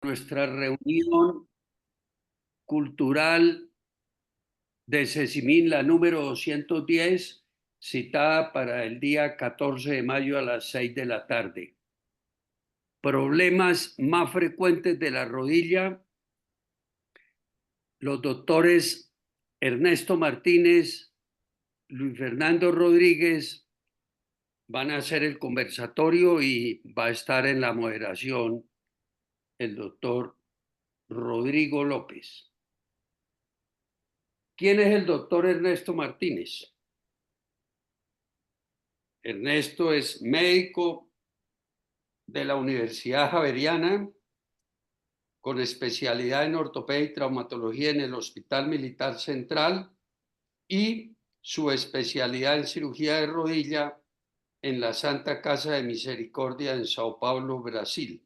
nuestra reunión cultural de Sesimín, la número 210, citada para el día 14 de mayo a las 6 de la tarde. Problemas más frecuentes de la rodilla. Los doctores Ernesto Martínez, Luis Fernando Rodríguez van a hacer el conversatorio y va a estar en la moderación el doctor Rodrigo López. ¿Quién es el doctor Ernesto Martínez? Ernesto es médico de la Universidad Javeriana con especialidad en ortopedia y traumatología en el Hospital Militar Central y su especialidad en cirugía de rodilla en la Santa Casa de Misericordia en Sao Paulo, Brasil.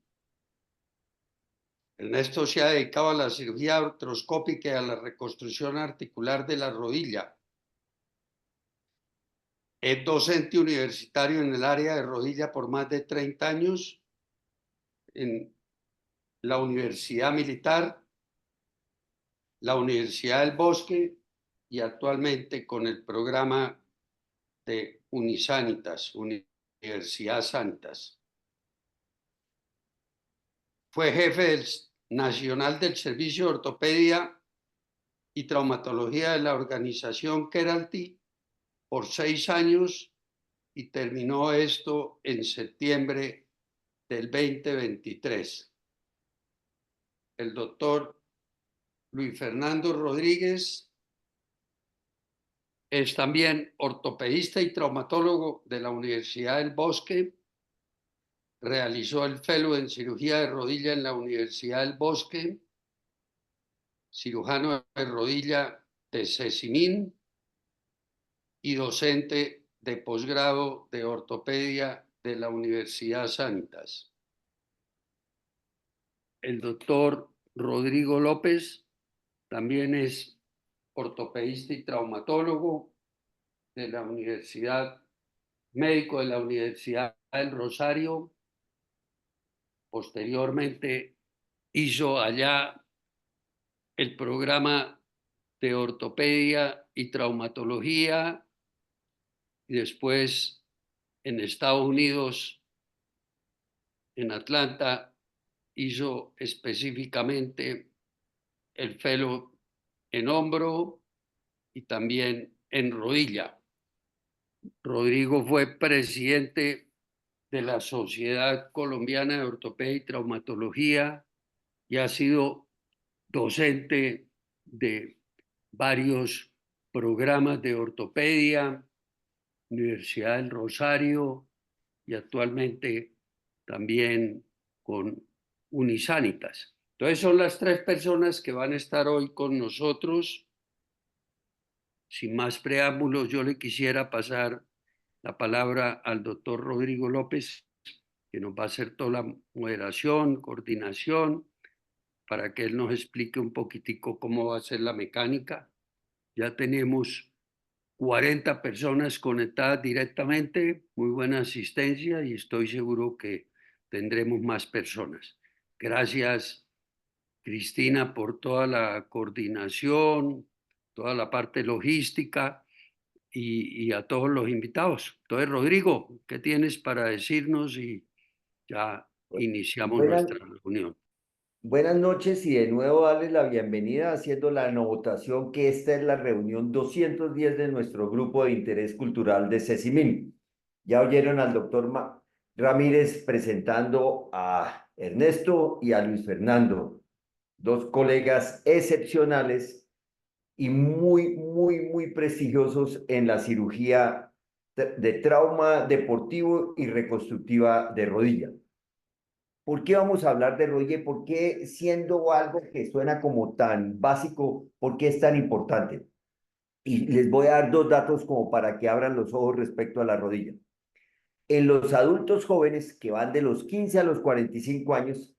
Ernesto se ha dedicado a la cirugía artroscópica y a la reconstrucción articular de la rodilla. Es docente universitario en el área de rodilla por más de 30 años en la Universidad Militar, la Universidad del Bosque y actualmente con el programa de Unisanitas, Universidad Sanitas. Fue jefe nacional del Servicio de Ortopedia y Traumatología de la organización Keralty por 6 años y terminó esto en septiembre del 2023. El doctor Luis Fernando Rodríguez es también ortopedista y traumatólogo de la Universidad del Bosque. Realizó el fellow en cirugía de rodilla en la Universidad del Bosque, cirujano de rodilla de Sesimín y docente de posgrado de ortopedia de la Universidad Sanitas. El doctor Rodrigo López también es ortopedista y traumatólogo de la Universidad, médico de la Universidad del Rosario. Posteriormente hizo allá el programa de ortopedia y traumatología y después en Estados Unidos, en Atlanta, hizo específicamente el fellow en hombro y también en rodilla. Rodrigo fue presidente de la Sociedad Colombiana de Ortopedia y Traumatología y ha sido docente de varios programas de ortopedia, Universidad del Rosario y actualmente también con Unisanitas. Entonces son las 3 personas que van a estar hoy con nosotros. Sin más preámbulos, yo le quisiera pasar la palabra al doctor Rodrigo López, que nos va a hacer toda la moderación, coordinación, para que él nos explique un poquitico cómo va a ser la mecánica. Ya tenemos 40 personas conectadas directamente, muy buena asistencia y estoy seguro que tendremos más personas. Gracias, Cristina, por toda la coordinación, toda la parte logística y a todos los invitados. Entonces, Rodrigo, ¿qué tienes para decirnos? Y ya iniciamos Buenas, nuestra reunión. buenas noches y de nuevo darles la bienvenida haciendo la anotación que esta es la reunión 210 de nuestro grupo de interés cultural de Sesimín. Ya oyeron al doctor Ramírez presentando a Ernesto y a Luis Fernando, dos colegas excepcionales y muy prestigiosos en la cirugía de trauma deportivo y reconstructiva de rodilla. ¿Por qué vamos a hablar de rodilla? ¿Por qué, siendo algo que suena como tan básico, por qué es tan importante? Y les voy a dar dos datos como para que abran los ojos respecto a la rodilla. En los adultos jóvenes que van de los 15 a los 45 años,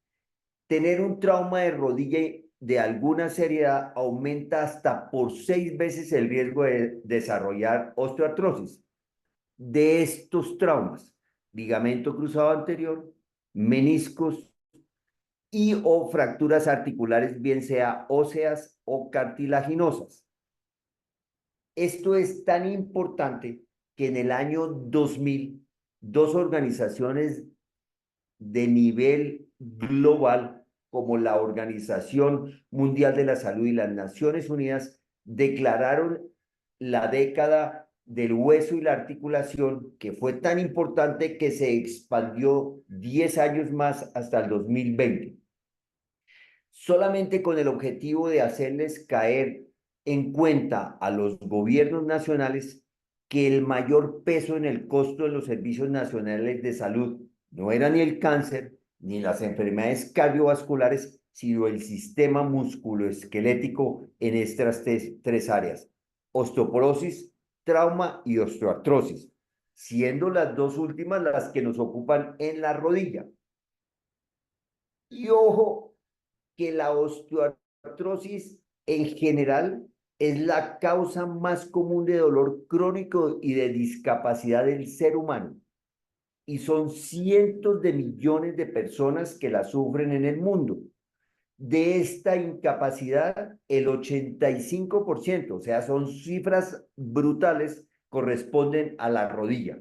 tener un trauma de rodilla de alguna seriedad aumenta hasta por 6 veces el riesgo de desarrollar osteoartrosis. De estos traumas, ligamento cruzado anterior, meniscos, y o fracturas articulares, bien sea óseas o cartilaginosas. Esto es tan importante que en el año 2000, dos organizaciones de nivel global, como la Organización Mundial de la Salud y las Naciones Unidas, declararon la década del hueso y la articulación, que fue tan importante que se expandió 10 años más hasta el 2020, solamente con el objetivo de hacerles caer en cuenta a los gobiernos nacionales que el mayor peso en el costo de los servicios nacionales de salud no era ni el cáncer ni las enfermedades cardiovasculares, sino el sistema musculoesquelético en estas tres áreas: osteoporosis, trauma y osteoartrosis, siendo las dos últimas las que nos ocupan en la rodilla. Y ojo, que la osteoartrosis en general es la causa más común de dolor crónico y de discapacidad del ser humano. Y son cientos de millones de personas que la sufren en el mundo. De esta incapacidad, el 85%, o sea, son cifras brutales, corresponden a la rodilla,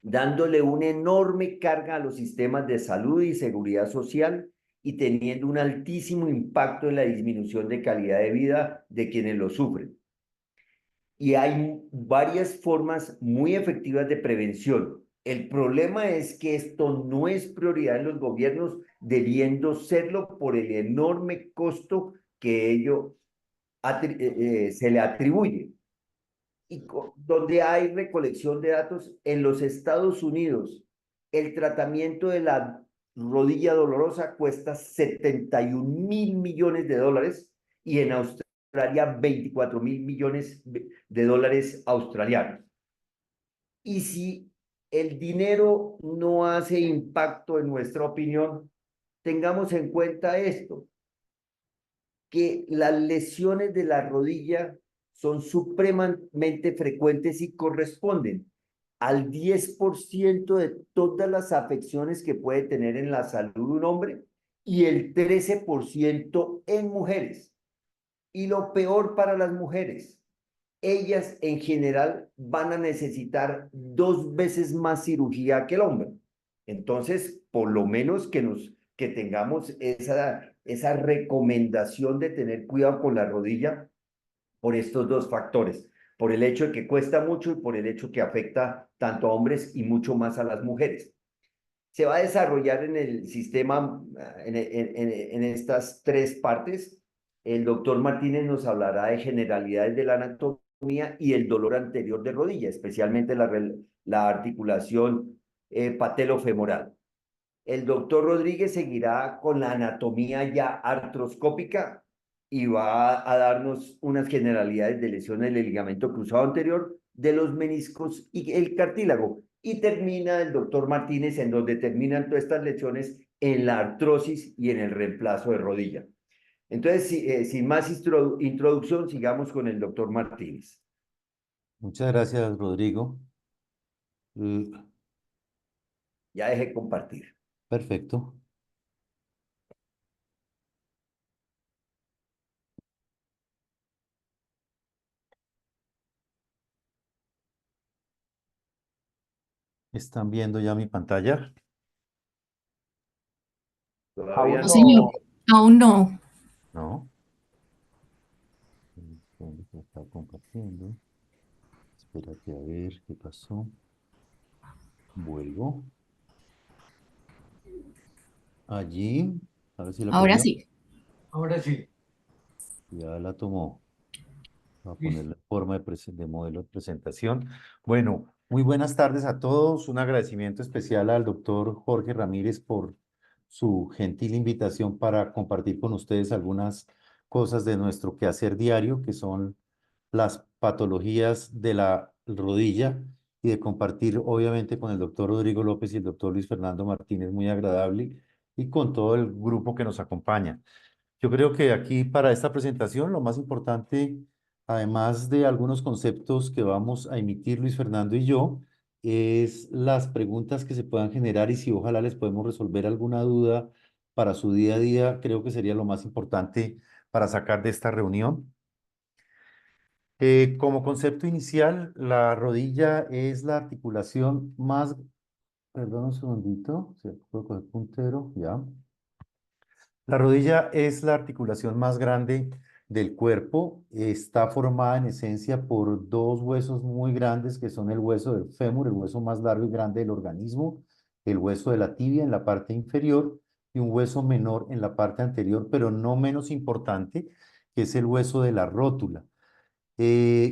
dándole una enorme carga a los sistemas de salud y seguridad social y teniendo un altísimo impacto en la disminución de calidad de vida de quienes lo sufren. Y hay varias formas muy efectivas de prevención. El problema es que esto no es prioridad en los gobiernos, debiendo serlo por el enorme costo que se le atribuye. Y donde hay recolección de datos en los Estados Unidos, el tratamiento de la rodilla dolorosa cuesta 71.000 millones de dólares y en Australia 24.000 millones de dólares australianos. Y si el dinero no hace impacto en nuestra opinión, tengamos en cuenta esto: que las lesiones de la rodilla son supremamente frecuentes y corresponden al 10% de todas las afecciones que puede tener en la salud un hombre y el 13% en mujeres. Y lo peor para las mujeres: ellas en general van a necesitar 2 veces más cirugía que el hombre. Entonces, por lo menos que tengamos esa recomendación de tener cuidado con la rodilla por estos dos factores: por el hecho de que cuesta mucho y por el hecho que afecta tanto a hombres y mucho más a las mujeres. Se va a desarrollar en el sistema, en estas tres partes. El doctor Martínez nos hablará de generalidades de la anatomía y el dolor anterior de rodilla, especialmente la articulación patelofemoral. El doctor Rodríguez seguirá con la anatomía ya artroscópica y va a darnos unas generalidades de lesiones del ligamento cruzado anterior, de los meniscos y el cartílago. Y termina el doctor Martínez en donde terminan todas estas lesiones en la artrosis y en el reemplazo de rodilla. Entonces, sin más introducción, sigamos con el doctor Martínez. Muchas gracias, Rodrigo. Ya dejé compartir. Perfecto. ¿Están viendo ya mi pantalla? Todavía No, no. señor, aún no. ¿No? ¿Dónde se está compartiendo? Espérate a ver qué pasó. Vuelvo. Allí. A ver si la Ahora cogió. sí. Ahora sí, Ya la tomó. Voy a poner listo. la forma de modelo de presentación. Bueno, muy buenas tardes a todos. Un agradecimiento especial al doctor Jorge Ramírez por su gentil invitación para compartir con ustedes algunas cosas de nuestro quehacer diario, que son las patologías de la rodilla, y de compartir obviamente con el doctor Rodrigo López y el doctor Luis Fernando Martínez, muy agradable, y con todo el grupo que nos acompaña. Yo creo que aquí para esta presentación lo más importante, además de algunos conceptos que vamos a emitir Luis Fernando y yo, es las preguntas que se puedan generar y si ojalá les podemos resolver alguna duda para su día a día, creo que sería lo más importante para sacar de esta reunión. Como concepto inicial, la rodilla es la articulación más, perdón un segundito, se puede coger puntero, ya. La rodilla es la articulación más grande del cuerpo. Está formada en esencia por dos huesos muy grandes que son el hueso del fémur, el hueso más largo y grande del organismo, el hueso de la tibia en la parte inferior y un hueso menor en la parte anterior, pero no menos importante, que es el hueso de la rótula.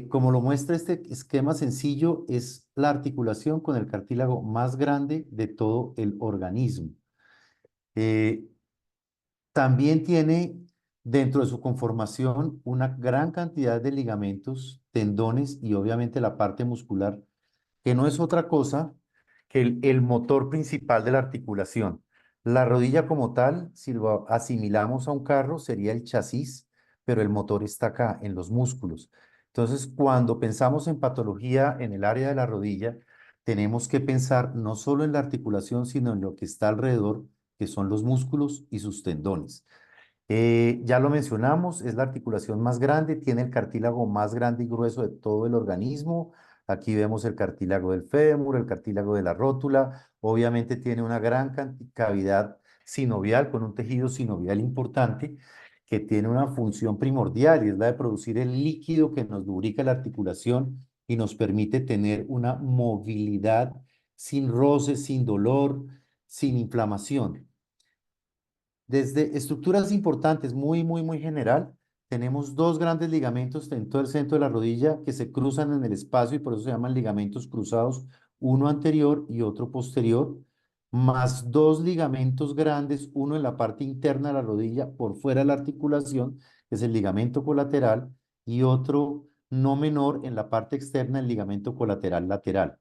Como lo muestra este esquema sencillo, es la articulación con el cartílago más grande de todo el organismo. Eh, También tiene dentro de su conformación una gran cantidad de ligamentos, tendones y obviamente la parte muscular, que no es otra cosa que el motor principal de la articulación. La rodilla como tal, si lo asimilamos a un carro, sería el chasis, pero el motor está acá, en los músculos. Entonces, cuando pensamos en patología en el área de la rodilla, tenemos que pensar no solo en la articulación, sino en lo que está alrededor, que son los músculos y sus tendones. Ya lo mencionamos, es la articulación más grande, tiene el cartílago más grande y grueso de todo el organismo. Aquí vemos el cartílago del fémur, el cartílago de la rótula. Obviamente tiene una gran cavidad sinovial con un tejido sinovial importante que tiene una función primordial y es la de producir el líquido que nos lubrica la articulación y nos permite tener una movilidad sin roce, sin dolor, sin inflamación. Desde estructuras importantes, muy general, tenemos dos grandes ligamentos en todo el centro de la rodilla que se cruzan en el espacio y por eso se llaman ligamentos cruzados, uno anterior y otro posterior, más dos ligamentos grandes, uno en la parte interna de la rodilla por fuera de la articulación, que es el ligamento colateral, y otro no menor en la parte externa, el ligamento colateral lateral.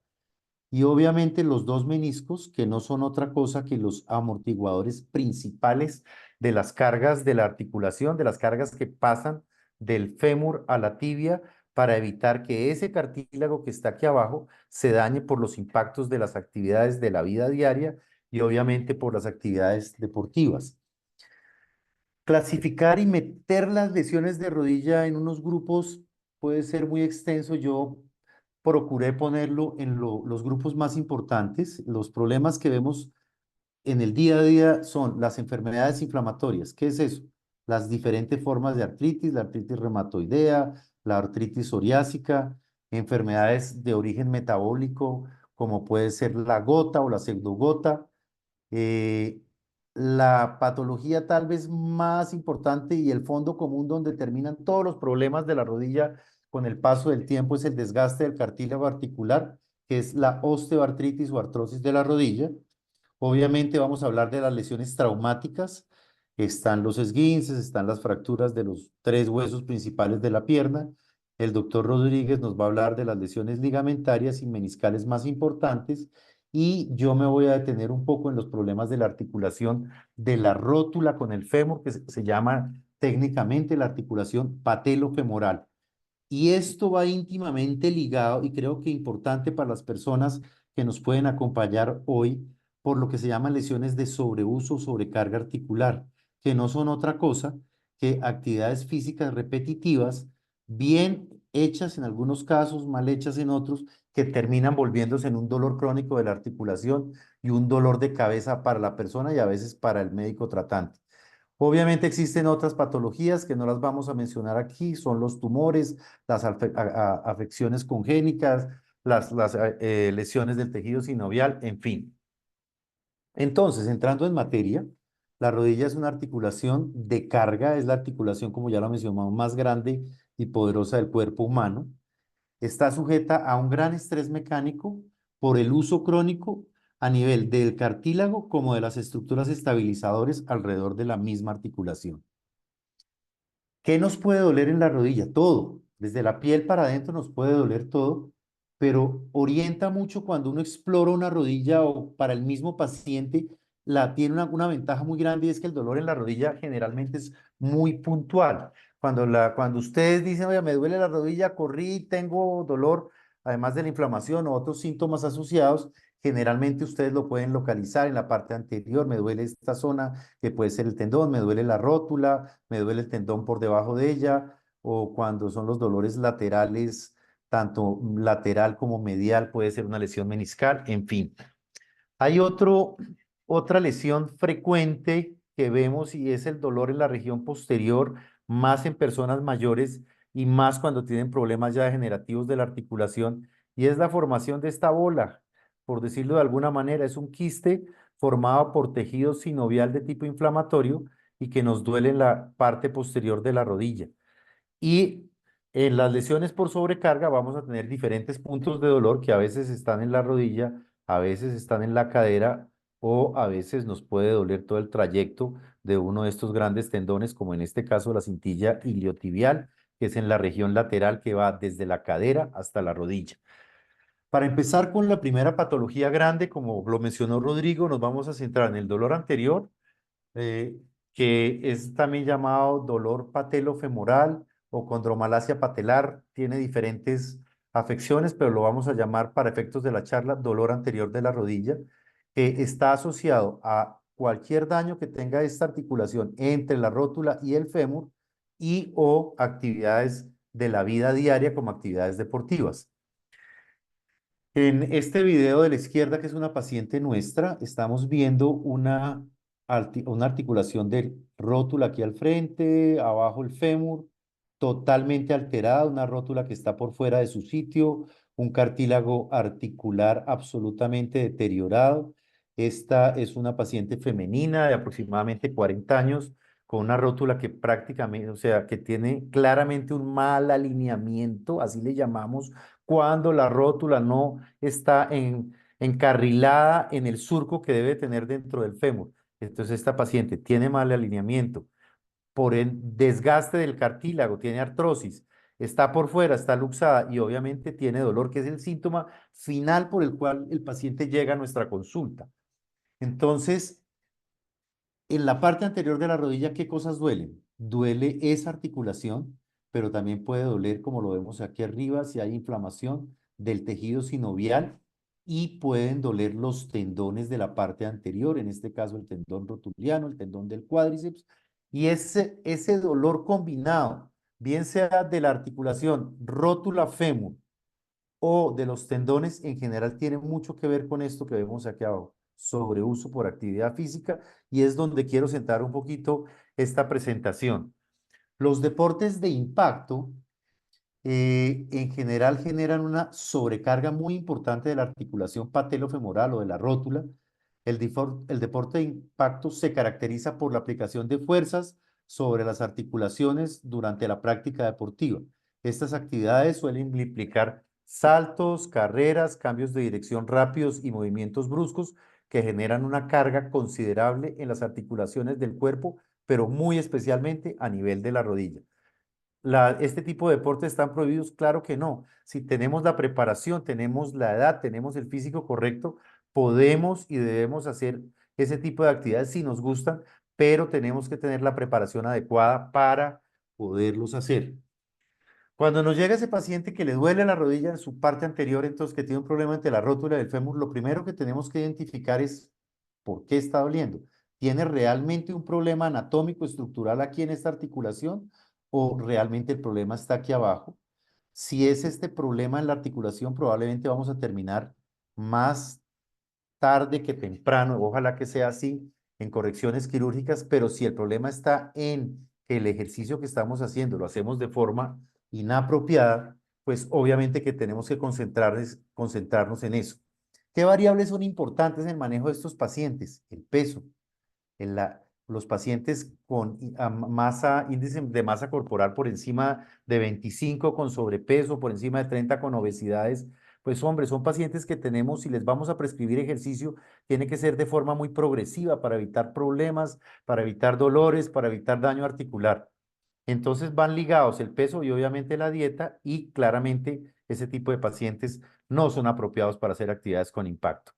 Y obviamente los dos meniscos, que no son otra cosa que los amortiguadores principales de las cargas de la articulación, de las cargas que pasan del fémur a la tibia para evitar que ese cartílago que está aquí abajo se dañe por los impactos de las actividades de la vida diaria y obviamente por las actividades deportivas. Clasificar y meter las lesiones de rodilla en unos grupos puede ser muy extenso. Yo procuré ponerlo en los grupos más importantes. Los problemas que vemos en el día a día son las enfermedades inflamatorias. ¿Qué es eso? Las diferentes formas de artritis, la artritis reumatoidea, la artritis psoriásica, enfermedades de origen metabólico, como puede ser la gota o la pseudogota. Eh, la patología tal vez más importante y el fondo común donde terminan todos los problemas de la rodilla con el paso del tiempo es el desgaste del cartílago articular, que es la osteoartritis o artrosis de la rodilla. Obviamente vamos a hablar de las lesiones traumáticas. Están los esguinces, están las fracturas de los tres huesos principales de la pierna. El doctor Rodríguez nos va a hablar de las lesiones ligamentarias y meniscales más importantes y yo me voy a detener un poco en los problemas de la articulación de la rótula con el fémur, que se llama técnicamente la articulación patelofemoral. Y esto va íntimamente ligado y creo que importante para las personas que nos pueden acompañar hoy por lo que se llaman lesiones de sobreuso o sobrecarga articular, que no son otra cosa que actividades físicas repetitivas, bien hechas en algunos casos, mal hechas en otros, que terminan volviéndose en un dolor crónico de la articulación y un dolor de cabeza para la persona y a veces para el médico tratante. Obviamente existen otras patologías que no las vamos a mencionar aquí, son los tumores, las afecciones congénitas, las lesiones del tejido sinovial, en fin. Entonces, entrando en materia, la rodilla es una articulación de carga, es la articulación, como ya lo mencionamos, más grande y poderosa del cuerpo humano. Está sujeta a un gran estrés mecánico por el uso crónico a nivel del cartílago como de las estructuras estabilizadoras alrededor de la misma articulación. ¿Qué nos puede doler en la rodilla? Todo. Desde la piel para adentro nos puede doler todo, pero orienta mucho cuando uno explora una rodilla o para el mismo paciente, tiene una ventaja muy grande y es que el dolor en la rodilla generalmente es muy puntual. Cuando ustedes dicen, oye, me duele la rodilla, corrí, tengo dolor, además de la inflamación o otros síntomas asociados, Generalmente ustedes lo pueden localizar en la parte anterior, me duele esta zona que puede ser el tendón, me duele la rótula, me duele el tendón por debajo de ella, o cuando son los dolores laterales, tanto lateral como medial, puede ser una lesión meniscal, en fin. Hay otra lesión frecuente que vemos y es el dolor en la región posterior, más en personas mayores y más cuando tienen problemas ya degenerativos de la articulación, y es la formación de esta bola, por decirlo de alguna manera, es un quiste formado por tejido sinovial de tipo inflamatorio y que nos duele en la parte posterior de la rodilla. Y en las lesiones por sobrecarga vamos a tener diferentes puntos de dolor que a veces están en la rodilla, a veces están en la cadera o a veces nos puede doler todo el trayecto de uno de estos grandes tendones, como en este caso la cintilla iliotibial, que es en la región lateral que va desde la cadera hasta la rodilla. Para empezar con la primera patología grande, como lo mencionó Rodrigo, nos vamos a centrar en el dolor anterior, eh, que es también llamado dolor patelofemoral o condromalacia patelar. Tiene diferentes afecciones, pero lo vamos a llamar para efectos de la charla dolor anterior de la rodilla, que está asociado a cualquier daño que tenga esta articulación entre la rótula y el fémur y o actividades de la vida diaria como actividades deportivas. En este video de la izquierda, que es una paciente nuestra, estamos viendo una articulación de rótula aquí al frente, abajo el fémur, totalmente alterada, una rótula que está por fuera de su sitio, un cartílago articular absolutamente deteriorado. Esta es una paciente femenina de aproximadamente 40 años, con una rótula que prácticamente, o sea, que tiene claramente un mal alineamiento, así le llamamos, cuando la rótula no está encarrilada en el surco que debe tener dentro del fémur. Entonces esta paciente tiene mal alineamiento por el desgaste del cartílago, tiene artrosis, está por fuera, está luxada y obviamente tiene dolor, que es el síntoma final por el cual el paciente llega a nuestra consulta. Entonces, en la parte anterior de la rodilla, ¿qué cosas duelen? Duele esa articulación, pero también puede doler, como lo vemos aquí arriba, si hay inflamación del tejido sinovial, y pueden doler los tendones de la parte anterior, en este caso el tendón rotuliano, el tendón del cuádriceps, y ese dolor combinado, bien sea de la articulación rótula-fémur o de los tendones en general, tiene mucho que ver con esto que vemos aquí abajo, sobreuso por actividad física, y es donde quiero centrar un poquito esta presentación. Los deportes de impacto en general generan una sobrecarga muy importante de la articulación patelofemoral o de la rótula. El deporte de impacto se caracteriza por la aplicación de fuerzas sobre las articulaciones durante la práctica deportiva. Estas actividades suelen implicar saltos, carreras, cambios de dirección rápidos y movimientos bruscos que generan una carga considerable en las articulaciones del cuerpo, pero muy especialmente a nivel de la rodilla. ¿Este tipo de deportes están prohibidos? Claro que no. Si tenemos la preparación, tenemos la edad, tenemos el físico correcto, podemos y debemos hacer ese tipo de actividades si nos gustan, pero tenemos que tener la preparación adecuada para poderlos hacer. Cuando nos llega ese paciente que le duele la rodilla en su parte anterior, entonces que tiene un problema entre la rótula y el fémur, lo primero que tenemos que identificar es por qué está doliendo. ¿Tiene realmente un problema anatómico estructural aquí en esta articulación o realmente el problema está aquí abajo? Si es este problema en la articulación, probablemente vamos a terminar más tarde que temprano, ojalá que sea así, en correcciones quirúrgicas, pero si el problema está en que el ejercicio que estamos haciendo lo hacemos de forma inapropiada, pues obviamente que tenemos que concentrarnos en eso. ¿Qué variables son importantes en el manejo de estos pacientes? El peso. Los pacientes con índice de masa corporal por encima de 25 con sobrepeso, por encima de 30 con obesidades, pues hombre, son pacientes que tenemos, si les vamos a prescribir ejercicio, tiene que ser de forma muy progresiva para evitar problemas, para evitar dolores, para evitar daño articular. Entonces van ligados el peso y obviamente la dieta, y claramente ese tipo de pacientes no son apropiados para hacer actividades con impacto.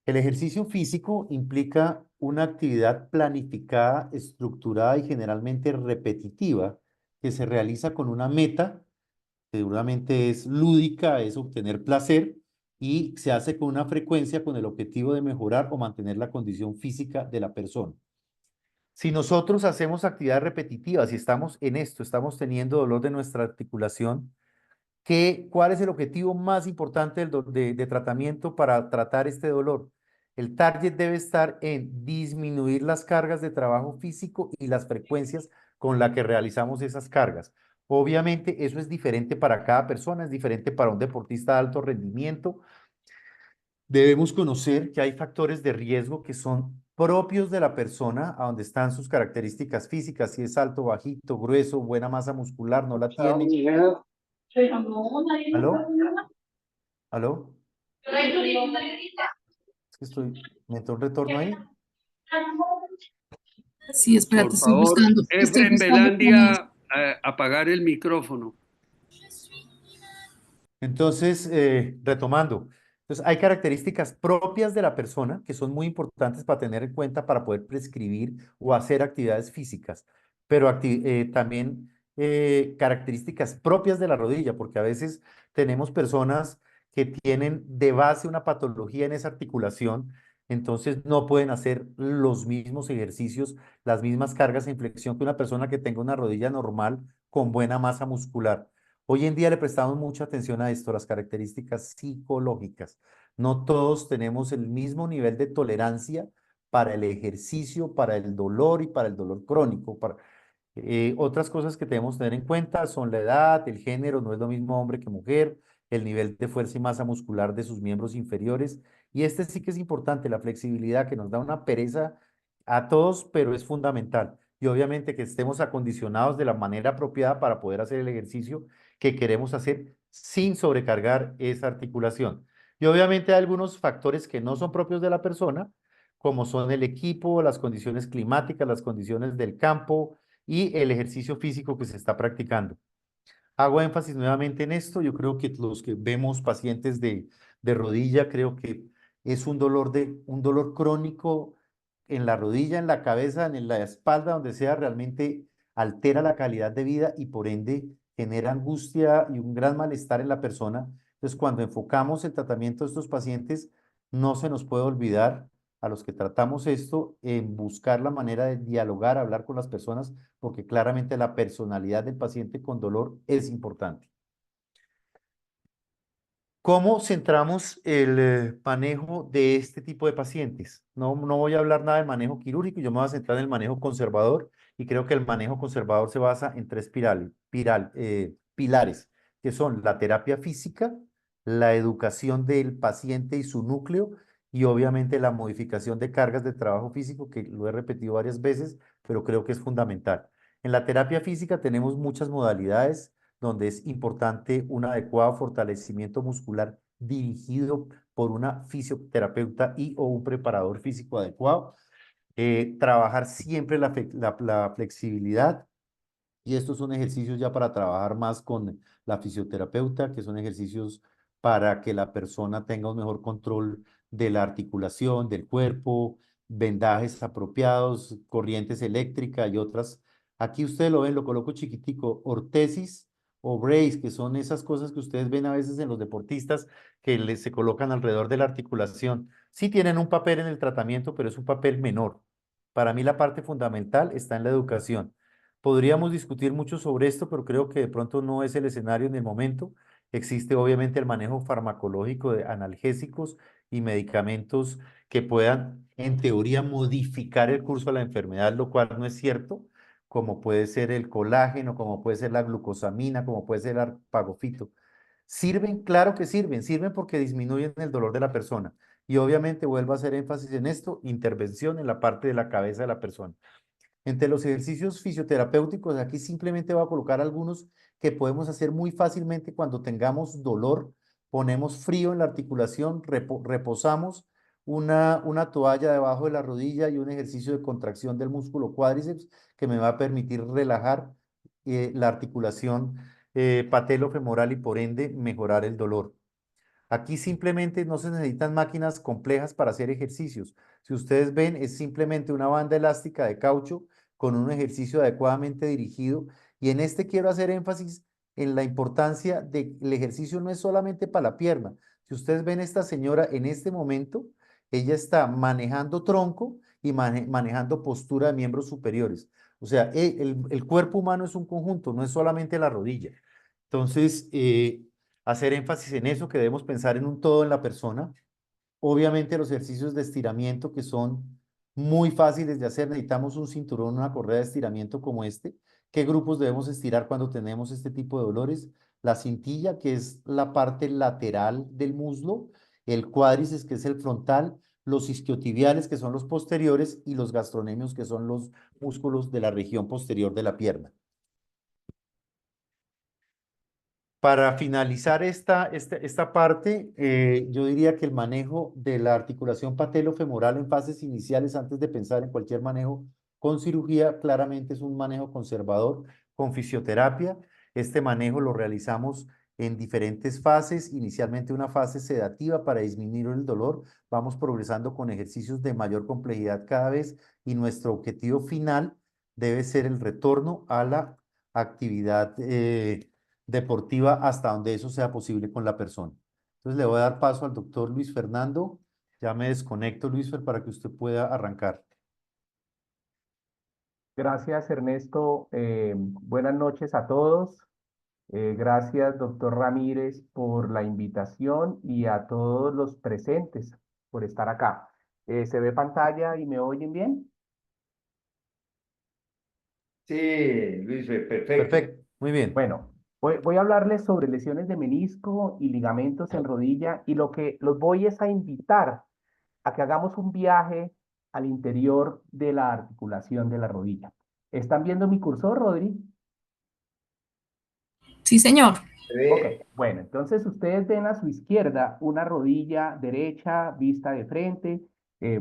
El ejercicio físico implica una actividad planificada, estructurada y generalmente repetitiva que se realiza con una meta, que seguramente es lúdica, es obtener placer, y se hace con una frecuencia con el objetivo de mejorar o mantener la condición física de la persona. Si nosotros hacemos actividades repetitivas y estamos en esto, estamos teniendo dolor de nuestra articulación, ¿cuál es el objetivo más importante de tratamiento para tratar este dolor? El target debe estar en disminuir las cargas de trabajo físico y las frecuencias con las que realizamos esas cargas. Obviamente, eso es diferente para cada persona, es diferente para un deportista de alto rendimiento. Debemos conocer que hay factores de riesgo que son propios de la persona, a donde están sus características físicas, si es alto, bajito, grueso, buena masa muscular, no la tiene. ¿Aló? ¿Aló? Es que me entró un retorno ahí. Sí, espérate, Por favor, estoy Efren buscando Belandia, apagar el micrófono. Entonces, retomando, entonces hay características propias de la persona que son muy importantes para tener en cuenta para poder prescribir o hacer actividades físicas, pero también características propias de la rodilla, porque a veces tenemos personas que tienen de base una patología en esa articulación, entonces no pueden hacer los mismos ejercicios, las mismas cargas en flexión que una persona que tenga una rodilla normal con buena masa muscular. Hoy en día le prestamos mucha atención a esto, las características psicológicas. No todos tenemos el mismo nivel de tolerancia para el ejercicio, para el dolor y para el dolor crónico. Otras cosas que debemos tener en cuenta son la edad, el género, no es lo mismo hombre que mujer, el nivel de fuerza y masa muscular de sus miembros inferiores. Y este sí que es importante, la flexibilidad que nos da una pereza a todos, pero es fundamental. Y obviamente que estemos acondicionados de la manera apropiada para poder hacer el ejercicio que queremos hacer sin sobrecargar esa articulación. Y obviamente hay algunos factores que no son propios de la persona, como son el equipo, las condiciones climáticas, las condiciones del campo y el ejercicio físico que se está practicando. Hago énfasis nuevamente en esto. Yo creo que los que vemos pacientes de rodilla, creo que es un dolor crónico en la rodilla, en la cabeza, en la espalda, donde sea, realmente altera la calidad de vida y por ende genera angustia y un gran malestar en la persona. Entonces, cuando enfocamos el tratamiento de estos pacientes, no se nos puede olvidar a los que tratamos esto en buscar la manera de dialogar, hablar con las personas, porque claramente la personalidad del paciente con dolor es importante. ¿Cómo centramos el manejo de este tipo de pacientes? No voy a hablar nada del manejo quirúrgico, yo me voy a centrar en el manejo conservador y creo que el manejo conservador se basa en tres pilares, que son la terapia física, la educación del paciente y su núcleo y obviamente la modificación de cargas de trabajo físico, que lo he repetido varias veces, pero creo que es fundamental. En la terapia física tenemos muchas modalidades donde es importante un adecuado fortalecimiento muscular dirigido por una fisioterapeuta y o un preparador físico adecuado. Trabajar siempre la flexibilidad y estos son ejercicios ya para trabajar más con la fisioterapeuta, que son ejercicios para que la persona tenga un mejor control de la articulación, del cuerpo, vendajes apropiados, corrientes eléctricas y otras. Aquí ustedes lo ven, lo coloco chiquitico, ortesis o brace, que son esas cosas que ustedes ven a veces en los deportistas que se colocan alrededor de la articulación. Sí tienen un papel en el tratamiento, pero es un papel menor. Para mí la parte fundamental está en la educación. Podríamos discutir mucho sobre esto, pero creo que de pronto no es el escenario en el momento. Existe obviamente el manejo farmacológico de analgésicos y medicamentos que puedan, en teoría, modificar el curso de la enfermedad, lo cual no es cierto, como puede ser el colágeno, como puede ser la glucosamina, como puede ser el arpagofito. ¿Sirven? Claro que sirven porque disminuyen el dolor de la persona. Y obviamente vuelvo a hacer énfasis en esto, intervención en la parte de la cabeza de la persona. Entre los ejercicios fisioterapéuticos, aquí simplemente voy a colocar algunos que podemos hacer muy fácilmente cuando tengamos dolor. Ponemos frío en la articulación, reposamos una toalla debajo de la rodilla y un ejercicio de contracción del músculo cuádriceps que me va a permitir relajar la articulación patelo-femoral y por ende mejorar el dolor. Aquí simplemente no se necesitan máquinas complejas para hacer ejercicios. Si ustedes ven, es simplemente una banda elástica de caucho con un ejercicio adecuadamente dirigido. Y en este quiero hacer énfasis en la importancia del ejercicio no es solamente para la pierna. Si Si ustedes ven esta señora en este momento, ella está manejando tronco y manejando postura de miembros superiores. O sea, el cuerpo humano es un conjunto, no es solamente la rodilla. Entonces, hacer énfasis en eso, que debemos pensar en un todo en la persona. Obviamente los ejercicios de estiramiento que son muy fáciles de hacer, necesitamos un cinturón, una correa de estiramiento como este. ¿Qué grupos debemos estirar cuando tenemos este tipo de dolores? La cintilla, que es la parte lateral del muslo, el cuádriceps, que es el frontal, los isquiotibiales, que son los posteriores, y los gastronemios, que son los músculos de la región posterior de la pierna. Para finalizar esta parte, yo diría que el manejo de la articulación patelofemoral en fases iniciales, antes de pensar en cualquier manejo con cirugía, claramente es un manejo conservador con fisioterapia. Este manejo lo realizamos en diferentes fases, inicialmente una fase sedativa para disminuir el dolor, vamos progresando con ejercicios de mayor complejidad cada vez y nuestro objetivo final debe ser el retorno a la actividad deportiva hasta donde eso sea posible con la persona. Entonces le voy a dar paso al doctor Luis Fernando. Ya me desconecto, Luis Fer, para que usted pueda arrancar. Gracias, Ernesto. Buenas noches a todos. Gracias, doctor Ramírez, por la invitación y a todos los presentes por estar acá. ¿Se ve pantalla y me oyen bien? Sí, Luis, perfecto. Perfecto, muy bien. Bueno, voy a hablarles sobre lesiones de menisco y ligamentos en rodilla y lo que los voy es a invitar a que hagamos un viaje al interior de la articulación de la rodilla. ¿Están viendo mi cursor, Rodri? Sí, señor. Ok, bueno, entonces ustedes ven a su izquierda una rodilla derecha vista de frente.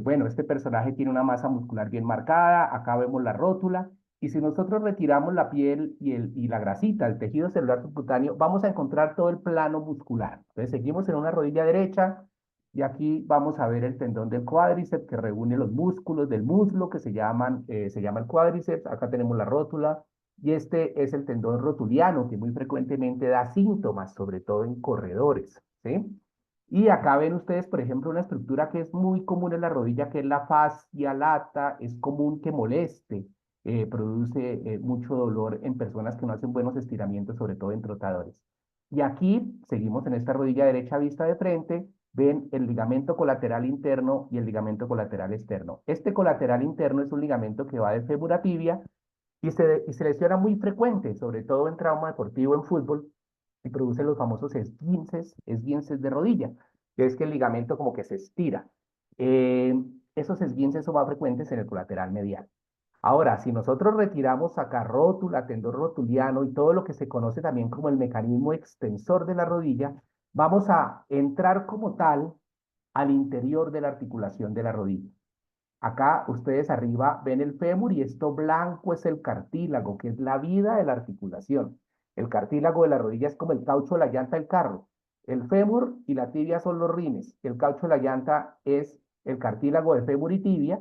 Bueno, este personaje tiene una masa muscular bien marcada. Acá vemos la rótula. Y si nosotros retiramos la piel y la grasita, el tejido celular subcutáneo, vamos a encontrar todo el plano muscular. Entonces seguimos en una rodilla derecha y aquí vamos a ver el tendón del cuádriceps que reúne los músculos del muslo que se llama el cuádriceps. Acá tenemos la rótula. Y este es el tendón rotuliano, que muy frecuentemente da síntomas, sobre todo en corredores, ¿sí? Y acá ven ustedes, por ejemplo, una estructura que es muy común en la rodilla, que es la fascia lata. Es común que moleste, produce mucho dolor en personas que no hacen buenos estiramientos, sobre todo en trotadores. Y aquí seguimos en esta rodilla derecha vista de frente, ven el ligamento colateral interno y el ligamento colateral externo. Este colateral interno es un ligamento que va de fémur a tibia y se lesiona muy frecuente, sobre todo en trauma deportivo en fútbol, y produce los famosos esguinces de rodilla, que es que el ligamento como que se estira. Eh, Esos esguinces son más frecuentes en el colateral medial. Ahora, si nosotros retiramos acá rótula, tendón rotuliano y todo lo que se conoce también como el mecanismo extensor de la rodilla, vamos a entrar como tal al interior de la articulación de la rodilla. Acá ustedes arriba ven el fémur y esto blanco es el cartílago, que es la vida de la articulación. El cartílago de la rodilla es como el caucho de la llanta del carro. El fémur y la tibia son los rines. El caucho de la llanta es el cartílago de fémur y tibia.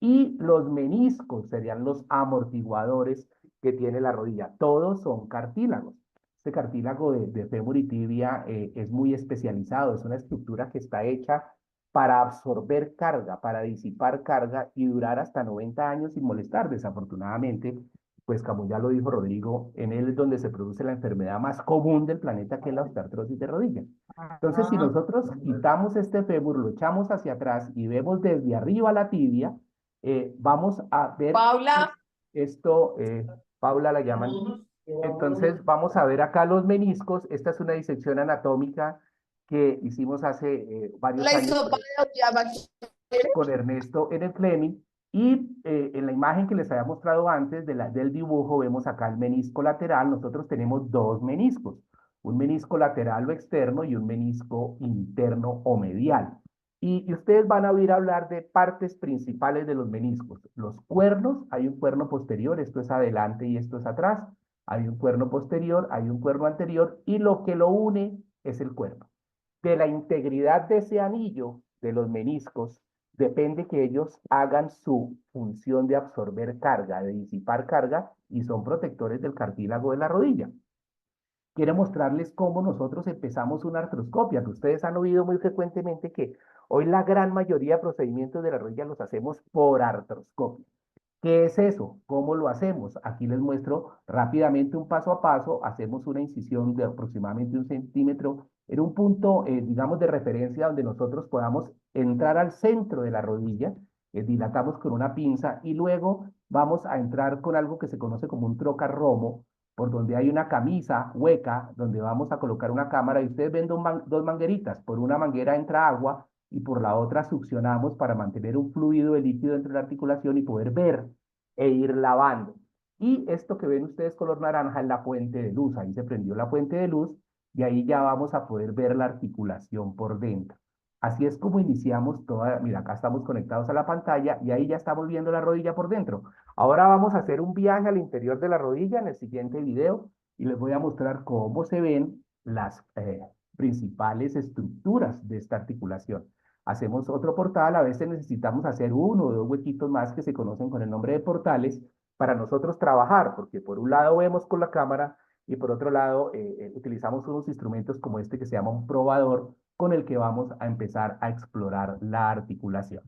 Y los meniscos serían los amortiguadores que tiene la rodilla. Todos son cartílagos. Este cartílago de fémur y tibia es muy especializado. Es una estructura que está hecha para absorber carga, para disipar carga y durar hasta 90 años sin molestar. Desafortunadamente, pues como ya lo dijo Rodrigo, en él es donde se produce la enfermedad más común del planeta, que es la osteoartrosis de rodilla. Entonces, si nosotros quitamos este fémur, lo echamos hacia atrás y vemos desde arriba la tibia, vamos a ver Paula. esto, Paula la llaman. Entonces, vamos a ver acá los meniscos. Esta es una disección anatómica que hicimos hace varios La años hisopa de llama. con Ernesto en el Fleming. Y en la imagen que les había mostrado antes del dibujo, vemos acá el menisco lateral. Nosotros tenemos dos meniscos, un menisco lateral o externo y un menisco interno o medial. Y ustedes van a oír hablar de partes principales de los meniscos. Los cuernos, hay un cuerno posterior, esto es adelante y esto es atrás. Hay un cuerno posterior, hay un cuerno anterior y lo que lo une es el cuerno. De la integridad de ese anillo de los meniscos depende que ellos hagan su función de absorber carga, de disipar carga, y son protectores del cartílago de la rodilla. quiero mostrarles cómo nosotros empezamos una artroscopia, que ustedes han oído muy frecuentemente que hoy la gran mayoría de procedimientos de la rodilla los hacemos por artroscopia. ¿Qué es eso? ¿Cómo lo hacemos? Aquí les muestro rápidamente un paso a paso. Hacemos una incisión de aproximadamente 1 centímetro en un punto, digamos, de referencia donde nosotros podamos entrar al centro de la rodilla. Dilatamos con una pinza y luego vamos a entrar con algo que se conoce como un trocarromo, por donde hay una camisa hueca, donde vamos a colocar una cámara y ustedes ven dos mangueritas. Por una manguera entra agua y por la otra succionamos para mantener un fluido de líquido entre la articulación y poder ver e ir lavando. Y esto que ven ustedes color naranja es la fuente de luz. Ahí se prendió la fuente de luz y ahí ya vamos a poder ver la articulación por dentro. Así es como iniciamos toda, mira, acá estamos conectados a la pantalla y ahí ya estamos viendo la rodilla por dentro. Ahora vamos a hacer un viaje al interior de la rodilla en el siguiente video y les voy a mostrar cómo se ven las principales estructuras de esta articulación. Hacemos otro portal, a veces necesitamos hacer 1 o 2 huequitos más que se conocen con el nombre de portales para nosotros trabajar, porque por un lado vemos con la cámara y por otro lado utilizamos unos instrumentos como este que se llama un probador con el que vamos a empezar a explorar la articulación.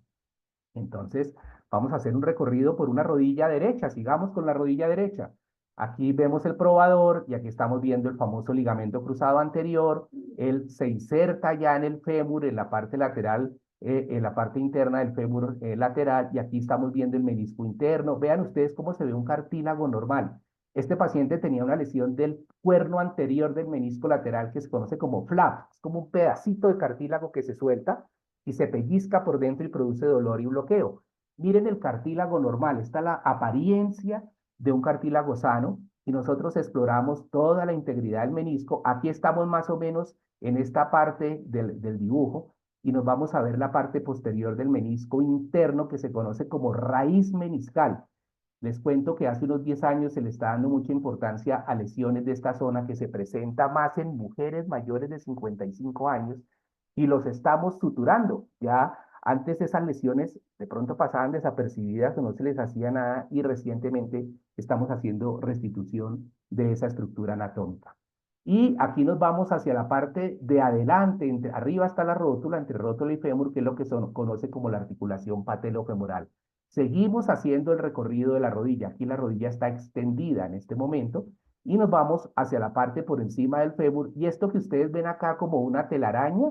Entonces, vamos a hacer un recorrido por una rodilla derecha. Sigamos con la rodilla derecha. Aquí vemos el probador y aquí estamos viendo el famoso ligamento cruzado anterior. Él se inserta ya en el fémur, en la parte lateral, en la parte interna del fémur lateral, y aquí estamos viendo el menisco interno. Vean ustedes cómo se ve un cartílago normal. Este paciente tenía una lesión del cuerno anterior del menisco lateral que se conoce como flap. Es como un pedacito de cartílago que se suelta y se pellizca por dentro y produce dolor y bloqueo. Miren el cartílago normal, está la apariencia de un cartílago sano y nosotros exploramos toda la integridad del menisco. Aquí estamos más o menos en esta parte del dibujo y nos vamos a ver la parte posterior del menisco interno que se conoce como raíz meniscal. Les cuento que hace unos 10 años se le está dando mucha importancia a lesiones de esta zona que se presenta más en mujeres mayores de 55 años y los estamos suturando. Ya antes esas lesiones de pronto pasaban desapercibidas o no se les hacía nada y recientemente estamos haciendo restitución de esa estructura anatómica. Y aquí nos vamos hacia la parte de adelante, arriba está la rótula, entre rótula y fémur, que es lo que se conoce como la articulación patelofemoral. Seguimos haciendo el recorrido de la rodilla. Aquí la rodilla está extendida en este momento y nos vamos hacia la parte por encima del fémur. Y esto que ustedes ven acá como una telaraña,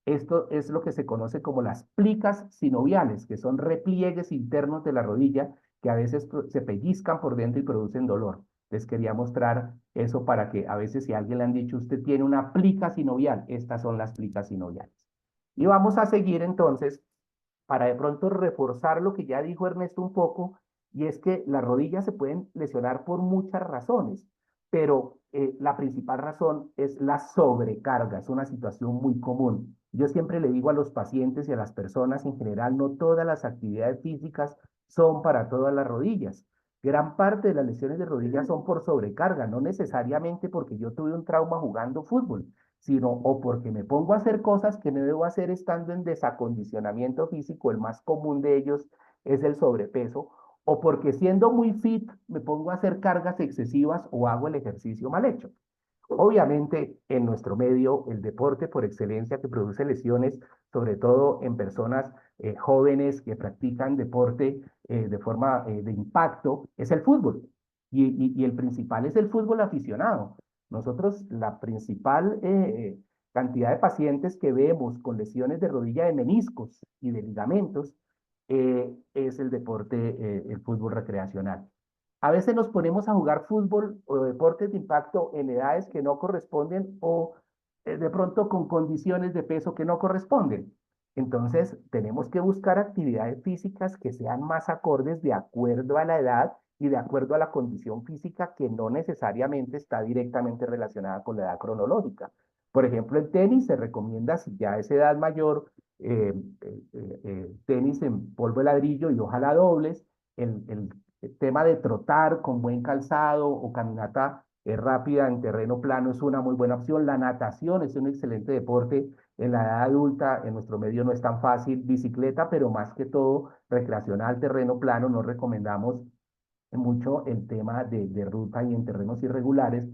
esto es lo que se conoce como las plicas sinoviales, que son repliegues internos de la rodilla que a veces se pellizcan por dentro y producen dolor. Les quería mostrar eso para que a veces si a alguien le han dicho usted tiene una plica sinovial, estas son las plicas sinoviales. Y vamos a seguir entonces para de pronto reforzar lo que ya dijo Ernesto un poco, y es que las rodillas se pueden lesionar por muchas razones, pero la principal razón es la sobrecarga, es una situación muy común. Yo siempre le digo a los pacientes y a las personas en general, no todas las actividades físicas son para todas las rodillas. Gran parte de las lesiones de rodillas son por sobrecarga, no necesariamente porque yo tuve un trauma jugando fútbol, sino o porque me pongo a hacer cosas que no debo hacer estando en desacondicionamiento físico, el más común de ellos es el sobrepeso, o porque siendo muy fit me pongo a hacer cargas excesivas o hago el ejercicio mal hecho. Obviamente, en nuestro medio, el deporte por excelencia que produce lesiones, sobre todo en personas jóvenes que practican deporte de forma de impacto, es el fútbol. Y el principal es el fútbol aficionado. Nosotros, la principal cantidad de pacientes que vemos con lesiones de rodilla de meniscos y de ligamentos es el deporte, el fútbol recreacional. A veces nos ponemos a jugar fútbol o deportes de impacto en edades que no corresponden o de pronto con condiciones de peso que no corresponden. Entonces, tenemos que buscar actividades físicas que sean más acordes de acuerdo a la edad y de acuerdo a la condición física que no necesariamente está directamente relacionada con la edad cronológica. Por ejemplo, el tenis se recomienda si ya es edad mayor, tenis en polvo de ladrillo y ojalá dobles. El tema de trotar con buen calzado o caminata rápida en terreno plano es una muy buena opción. La natación es un excelente deporte. En la edad adulta, en nuestro medio no es tan fácil. Bicicleta, pero más que todo recreacional, terreno plano, no recomendamos mucho el tema de ruta y en terrenos irregulares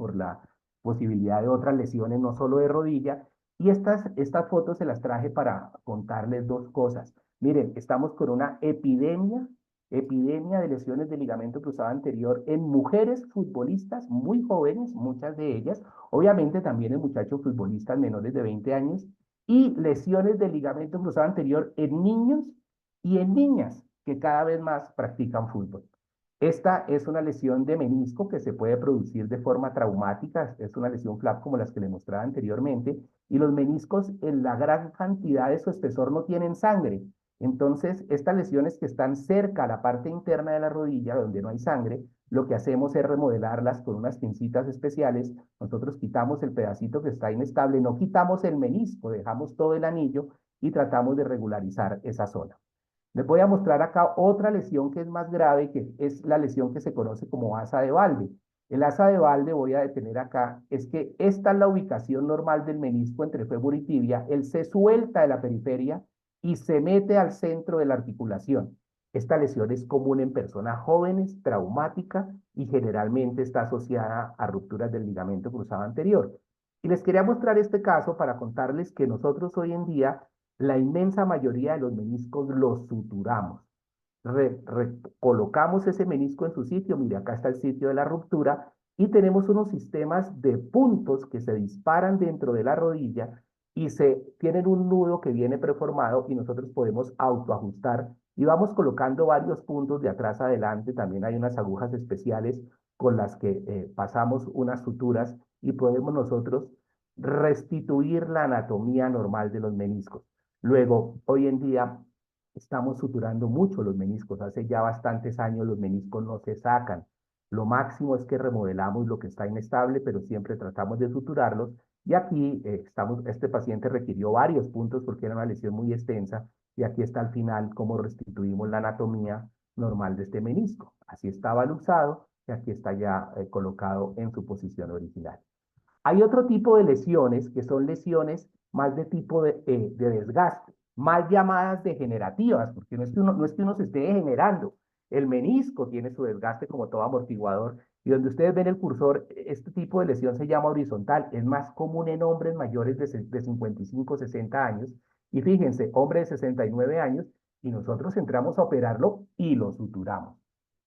posibilidad de otras lesiones, no solo de rodilla. Y estas fotos se las traje para contarles dos cosas. Miren, estamos con una epidemia de lesiones de ligamento cruzado anterior en mujeres futbolistas muy jóvenes, muchas de ellas, obviamente también en muchachos futbolistas menores de 20 años, y lesiones de ligamento cruzado anterior en niños y en niñas que cada vez más practican fútbol. Esta es una lesión de menisco que se puede producir de forma traumática, es una lesión flap como las que le mostraba anteriormente, y los meniscos en la gran cantidad de su espesor no tienen sangre. Entonces, estas lesiones que están cerca a la parte interna de la rodilla, donde no hay sangre, lo que hacemos es remodelarlas con unas pincitas especiales. Nosotros quitamos el pedacito que está inestable, no quitamos el menisco, dejamos todo el anillo y tratamos de regularizar esa zona. Les voy a mostrar acá otra lesión que es más grave, que es la lesión que se conoce como asa de Valde. El asa de Valde, voy a detener acá, es que esta es la ubicación normal del menisco entre fémur y tibia. Él se suelta de la periferia y se mete al centro de la articulación. Esta lesión es común en personas jóvenes, traumática y generalmente está asociada a rupturas del ligamento cruzado anterior. Y les quería mostrar este caso para contarles que nosotros hoy en día la inmensa mayoría de los meniscos los suturamos. Colocamos ese menisco en su sitio, mire, acá está el sitio de la ruptura, y tenemos unos sistemas de puntos que se disparan dentro de la rodilla y tienen un nudo que viene preformado y nosotros podemos autoajustar y vamos colocando varios puntos de atrás adelante. También hay unas agujas especiales con las que pasamos unas suturas y podemos nosotros restituir la anatomía normal de los meniscos. Luego, hoy en día estamos suturando mucho los meniscos. Hace ya bastantes años los meniscos no se sacan. Lo máximo es que remodelamos lo que está inestable, pero siempre tratamos de suturarlos. Y aquí este paciente requirió varios puntos porque era una lesión muy extensa. Y aquí está al final cómo restituimos la anatomía normal de este menisco. Así estaba luxado y aquí está ya colocado en su posición original. Hay otro tipo de lesiones que son lesiones más de tipo de desgaste, más llamadas degenerativas, porque no es que uno se esté degenerando. El menisco tiene su desgaste como todo amortiguador, y donde ustedes ven el cursor, este tipo de lesión se llama horizontal, es más común en hombres mayores de 55, 60 años, y fíjense, hombre de 69 años, y nosotros entramos a operarlo y lo suturamos.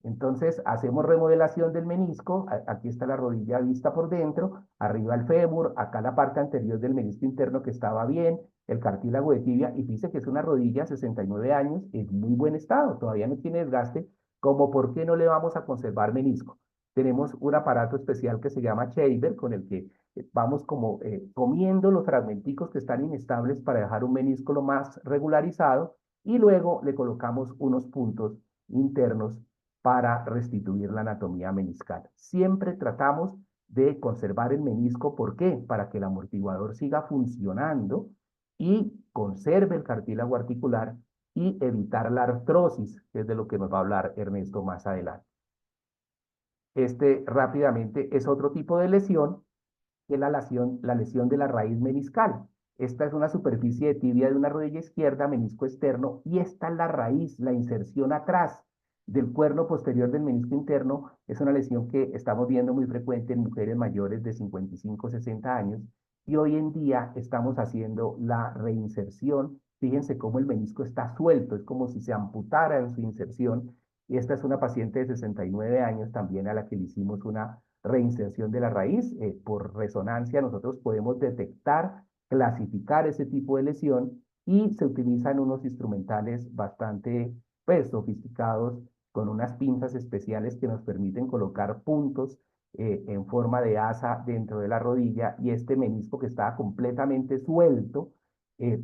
Entonces hacemos remodelación del menisco, aquí está la rodilla vista por dentro, arriba el fémur, acá la parte anterior del menisco interno que estaba bien, el cartílago de tibia, y dice que es una rodilla, 69 años, en muy buen estado, todavía no tiene desgaste, como por qué no le vamos a conservar menisco. Tenemos un aparato especial que se llama Shaver, con el que vamos como comiendo los fragmenticos que están inestables para dejar un menisco lo más regularizado, y luego le colocamos unos puntos internos para restituir la anatomía meniscal. Siempre tratamos de conservar el menisco. ¿Por qué? Para que el amortiguador siga funcionando y conserve el cartílago articular y evitar la artrosis, que es de lo que nos va a hablar Ernesto más adelante. Este rápidamente es otro tipo de lesión, que es la lesión de la raíz meniscal. Esta es una superficie de tibia de una rodilla izquierda, menisco externo, y esta es la raíz, la inserción atrás del cuerno posterior del menisco interno. Es una lesión que estamos viendo muy frecuente en mujeres mayores de 55, 60 años, y hoy en día estamos haciendo la reinserción. Fíjense cómo el menisco está suelto, es como si se amputara en su inserción, y esta es una paciente de 69 años también a la que le hicimos una reinserción de la raíz. Por resonancia nosotros podemos detectar, clasificar ese tipo de lesión y se utilizan unos instrumentales bastante pues, sofisticados con unas pinzas especiales que nos permiten colocar puntos en forma de asa dentro de la rodilla, y este menisco que estaba completamente suelto,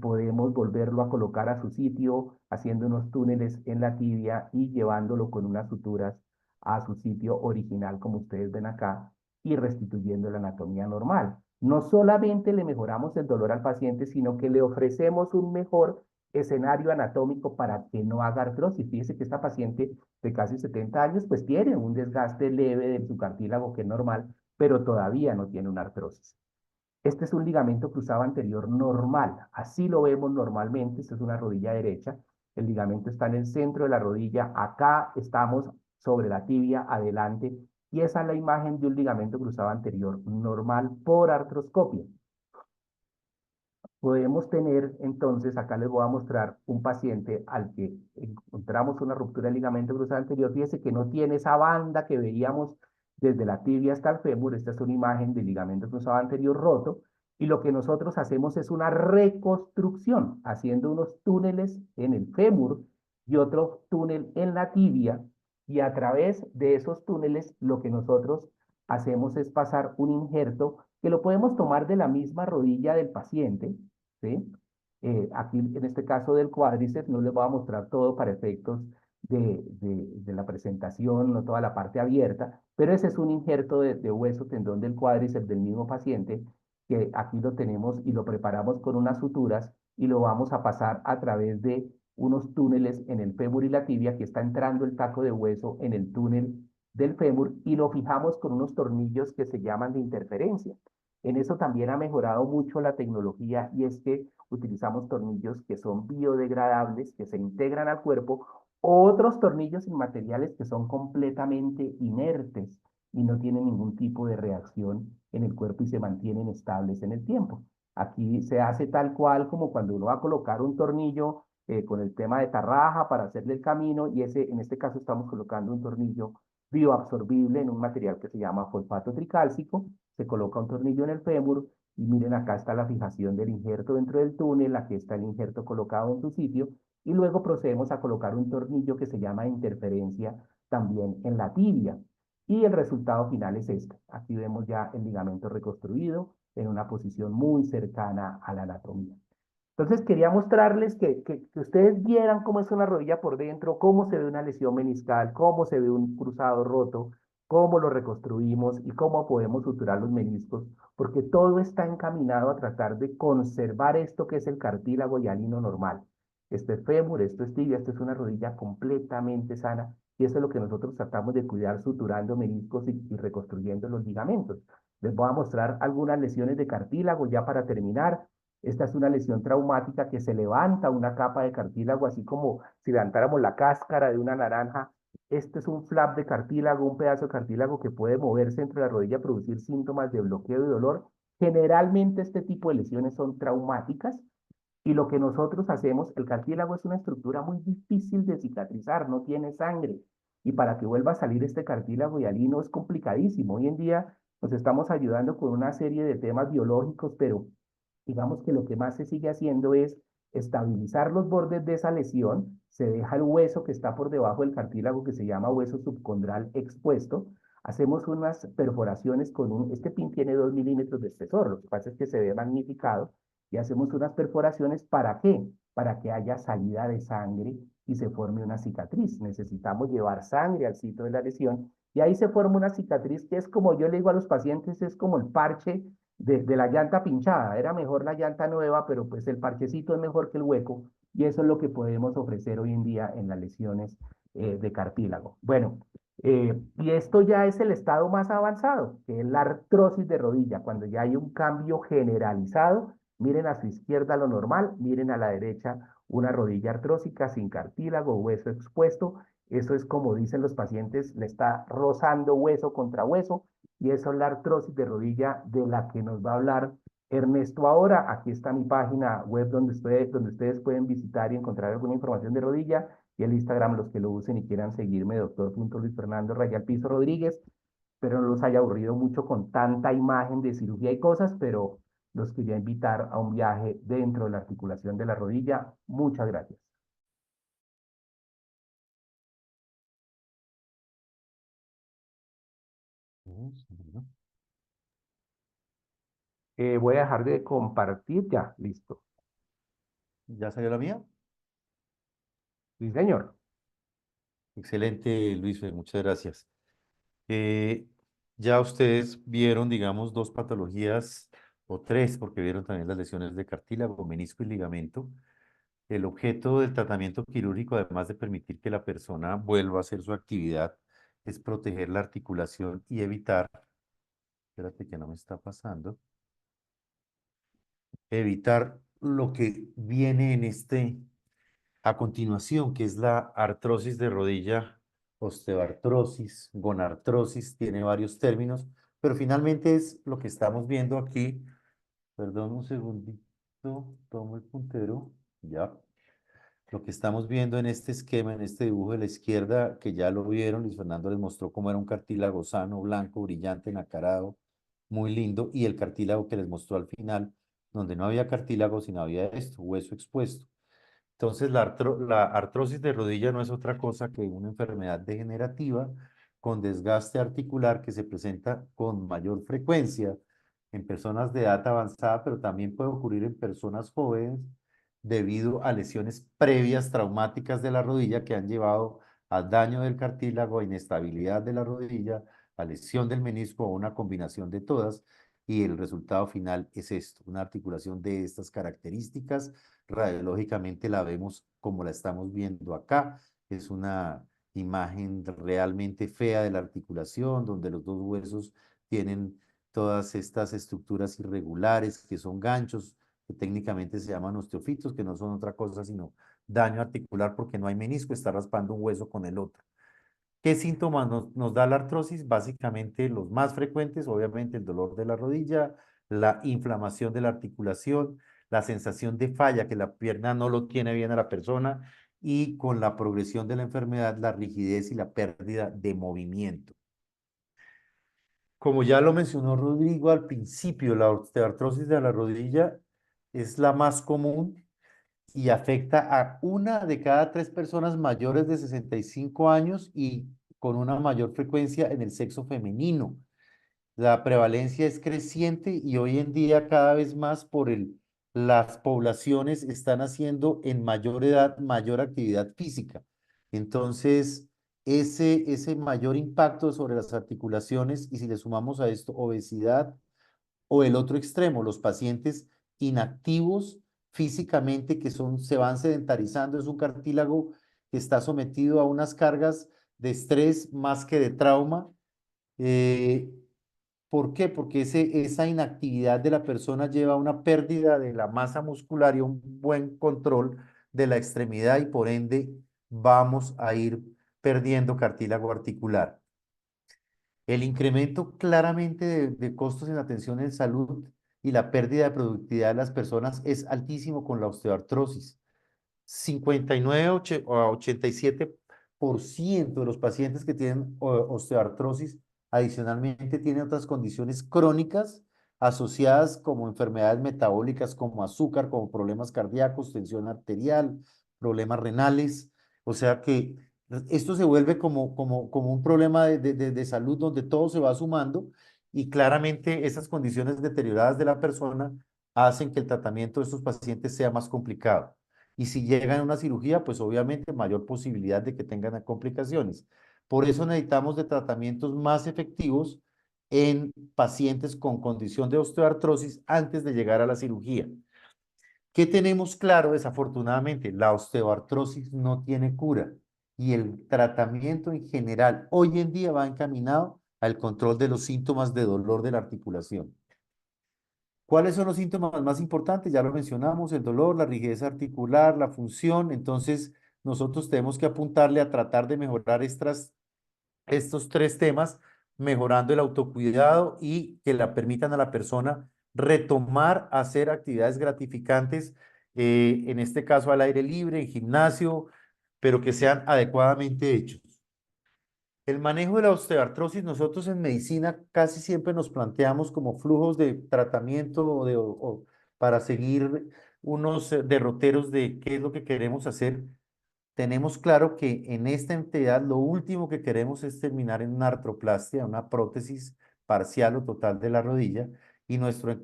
podemos volverlo a colocar a su sitio haciendo unos túneles en la tibia y llevándolo con unas suturas a su sitio original, como ustedes ven acá, y restituyendo la anatomía normal. No solamente le mejoramos el dolor al paciente, sino que le ofrecemos un mejor escenario anatómico para que no haga artrosis. Fíjese que esta paciente de casi 70 años pues tiene un desgaste leve de su cartílago que es normal, pero todavía no tiene una artrosis. Este es un ligamento cruzado anterior normal, así lo vemos normalmente. Esta es una rodilla derecha, el ligamento está en el centro de la rodilla, acá estamos sobre la tibia adelante, y esa es la imagen de un ligamento cruzado anterior normal por artroscopia. Podemos tener, entonces, acá les voy a mostrar un paciente al que encontramos una ruptura del ligamento cruzado anterior. Fíjese que no tiene esa banda que veíamos desde la tibia hasta el fémur. Esta es una imagen del ligamento cruzado anterior roto. Y lo que nosotros hacemos es una reconstrucción, haciendo unos túneles en el fémur y otro túnel en la tibia. Y a través de esos túneles, lo que nosotros hacemos es pasar un injerto que lo podemos tomar de la misma rodilla del paciente, ¿sí? Aquí, en este caso del cuádriceps, no les voy a mostrar todo para efectos de la presentación, no toda la parte abierta, pero ese es un injerto de hueso tendón del cuádriceps del mismo paciente, que aquí lo tenemos y lo preparamos con unas suturas y lo vamos a pasar a través de unos túneles en el fémur y la tibia, que está entrando el taco de hueso en el túnel del fémur y lo fijamos con unos tornillos que se llaman de interferencia. En eso también ha mejorado mucho la tecnología y es que utilizamos tornillos que son biodegradables, que se integran al cuerpo, o otros tornillos y materiales que son completamente inertes y no tienen ningún tipo de reacción en el cuerpo y se mantienen estables en el tiempo. Aquí se hace tal cual como cuando uno va a colocar un tornillo con el tema de tarraja para hacerle el camino y ese, en este caso estamos colocando un tornillo bioabsorbible en un material que se llama fosfato tricálcico. Se coloca un tornillo en el fémur y miren, acá está la fijación del injerto dentro del túnel, aquí está el injerto colocado en su sitio y luego procedemos a colocar un tornillo que se llama interferencia también en la tibia. Y el resultado final es este. Aquí vemos ya el ligamento reconstruido en una posición muy cercana a la anatomía. Entonces quería mostrarles que ustedes vieran cómo es una rodilla por dentro, cómo se ve una lesión meniscal, cómo se ve un cruzado roto, cómo lo reconstruimos y cómo podemos suturar los meniscos, porque todo está encaminado a tratar de conservar esto que es el cartílago hialino normal. Este es fémur, esto es tibia, esto es una rodilla completamente sana y eso es lo que nosotros tratamos de cuidar suturando meniscos y reconstruyendo los ligamentos. Les voy a mostrar algunas lesiones de cartílago ya para terminar. Esta es una lesión traumática que se levanta una capa de cartílago, así como si levantáramos la cáscara de una naranja. Este es un flap de cartílago, un pedazo de cartílago que puede moverse entre la rodilla, producir síntomas de bloqueo y dolor. Generalmente este tipo de lesiones son traumáticas y lo que nosotros hacemos, el cartílago es una estructura muy difícil de cicatrizar, no tiene sangre. Y para que vuelva a salir este cartílago hialino es complicadísimo. Hoy en día nos estamos ayudando con una serie de temas biológicos, pero digamos que lo que más se sigue haciendo es estabilizar los bordes de esa lesión, se deja el hueso que está por debajo del cartílago que se llama hueso subcondral expuesto, hacemos unas perforaciones con este pin tiene 2 milímetros de espesor, lo que pasa es que se ve magnificado, y hacemos unas perforaciones, ¿para qué? Para que haya salida de sangre y se forme una cicatriz. Necesitamos llevar sangre al sitio de la lesión y ahí se forma una cicatriz que es como yo le digo a los pacientes, es como el parche de la llanta pinchada. Era mejor la llanta nueva, pero pues el parchecito es mejor que el hueco y eso es lo que podemos ofrecer hoy en día en las lesiones de cartílago. Bueno, y esto ya es el estado más avanzado, que es la artrosis de rodilla, cuando ya hay un cambio generalizado. Miren a su izquierda lo normal, miren a la derecha una rodilla artrósica sin cartílago, hueso expuesto. Eso es como dicen los pacientes, le está rozando hueso contra hueso y eso es la artrosis de rodilla de la que nos va a hablar Ernesto ahora. Aquí está mi página web donde ustedes pueden visitar y encontrar alguna información de rodilla y el Instagram, los que lo usen y quieran seguirme, doctor.luisfernando Rayal Piso Rodríguez. Pero no los haya aburrido mucho con tanta imagen de cirugía y cosas, pero los quería invitar a un viaje dentro de la articulación de la rodilla. Muchas gracias. Voy a dejar de compartir ya, listo. ¿Ya salió la mía? Sí, señor. Excelente, Luis, muchas gracias. Eh, ya ustedes vieron, digamos, dos patologías o tres, porque vieron también las lesiones de cartílago, menisco y ligamento. El objeto del tratamiento quirúrgico, además de permitir que la persona vuelva a hacer su actividad, es proteger la articulación y evitar, espérate que no me está pasando, evitar lo que viene en a continuación, que es la artrosis de rodilla osteoartrosis, gonartrosis, tiene varios términos, pero finalmente es lo que estamos viendo aquí. Perdón un segundito, tomo el puntero, ya. Lo que estamos viendo en este esquema, en este dibujo de la izquierda, que ya lo vieron, Luis Fernando les mostró cómo era un cartílago sano, blanco, brillante, nacarado, muy lindo, y el cartílago que les mostró al final, donde no había cartílago, sino había esto, hueso expuesto. Entonces, la artrosis de rodilla no es otra cosa que una enfermedad degenerativa con desgaste articular que se presenta con mayor frecuencia en personas de edad avanzada, pero también puede ocurrir en personas jóvenes debido a lesiones previas traumáticas de la rodilla que han llevado a daño del cartílago, a inestabilidad de la rodilla, a lesión del menisco o una combinación de todas. Y el resultado final es esto, una articulación de estas características. Radiológicamente la vemos como la estamos viendo acá. Es una imagen realmente fea de la articulación, donde los dos huesos tienen todas estas estructuras irregulares que son ganchos, que técnicamente se llaman osteofitos, que no son otra cosa sino daño articular porque no hay menisco, está raspando un hueso con el otro. ¿Qué síntomas nos da la artrosis? Básicamente los más frecuentes, obviamente el dolor de la rodilla, la inflamación de la articulación, la sensación de falla, que la pierna no lo tiene bien a la persona, y con la progresión de la enfermedad, la rigidez y la pérdida de movimiento. Como ya lo mencionó Rodrigo al principio, la osteoartrosis de la rodilla es la más común y afecta a 1 de cada 3 personas mayores de 65 años y con una mayor frecuencia en el sexo femenino. La prevalencia es creciente y hoy en día cada vez más las poblaciones están haciendo en mayor edad mayor actividad física. Entonces, ese mayor impacto sobre las articulaciones, y si le sumamos a esto obesidad, o el otro extremo, los pacientes inactivos físicamente se van sedentarizando, es un cartílago que está sometido a unas cargas de estrés más que de trauma. Eh, ¿Por qué? Porque esa inactividad de la persona lleva a una pérdida de la masa muscular y un buen control de la extremidad y por ende vamos a ir perdiendo cartílago articular. El incremento claramente de costos en atención en salud y la pérdida de productividad de las personas es altísimo con la osteoartrosis. 59 a 87% de los pacientes que tienen osteoartrosis adicionalmente tienen otras condiciones crónicas asociadas como enfermedades metabólicas como azúcar, como problemas cardíacos, tensión arterial, problemas renales. O sea que esto se vuelve como un problema de salud donde todo se va sumando y claramente esas condiciones deterioradas de la persona hacen que el tratamiento de estos pacientes sea más complicado. Y si llegan a una cirugía, pues obviamente mayor posibilidad de que tengan complicaciones. Por eso necesitamos de tratamientos más efectivos en pacientes con condición de osteoartrosis antes de llegar a la cirugía. ¿Qué tenemos claro? Desafortunadamente, la osteoartrosis no tiene cura y el tratamiento en general hoy en día va encaminado al control de los síntomas de dolor de la articulación. ¿Cuáles son los síntomas más importantes? Ya lo mencionamos, el dolor, la rigidez articular, la función. Entonces, nosotros tenemos que apuntarle a tratar de mejorar estos 3 temas, mejorando el autocuidado y que la permitan a la persona retomar hacer actividades gratificantes, en este caso al aire libre, en gimnasio, pero que sean adecuadamente hechos. El manejo de la osteoartrosis, nosotros en medicina casi siempre nos planteamos como flujos de tratamiento para seguir unos derroteros de qué es lo que queremos hacer. Tenemos claro que en esta entidad lo último que queremos es terminar en una artroplastia, una prótesis parcial o total de la rodilla, y nuestro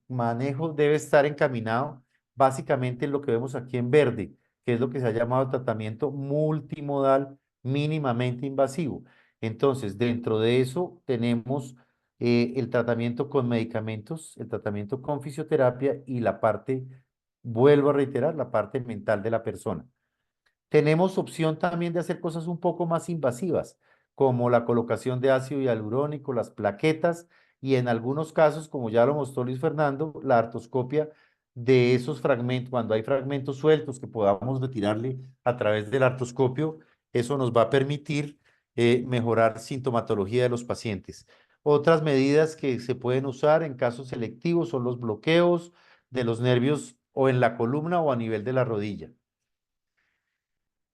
manejo debe estar encaminado básicamente en lo que vemos aquí en verde, que es lo que se ha llamado tratamiento multimodal mínimamente invasivo. Entonces, dentro de eso tenemos el tratamiento con medicamentos, el tratamiento con fisioterapia y la parte, vuelvo a reiterar, la parte mental de la persona. Tenemos opción también de hacer cosas un poco más invasivas, como la colocación de ácido hialurónico, las plaquetas y en algunos casos, como ya lo mostró Luis Fernando, la artroscopia de esos fragmentos, cuando hay fragmentos sueltos que podamos retirarle a través del artroscopio, eso nos va a permitir mejorar sintomatología de los pacientes. Otras medidas que se pueden usar en casos selectivos son los bloqueos de los nervios o en la columna o a nivel de la rodilla.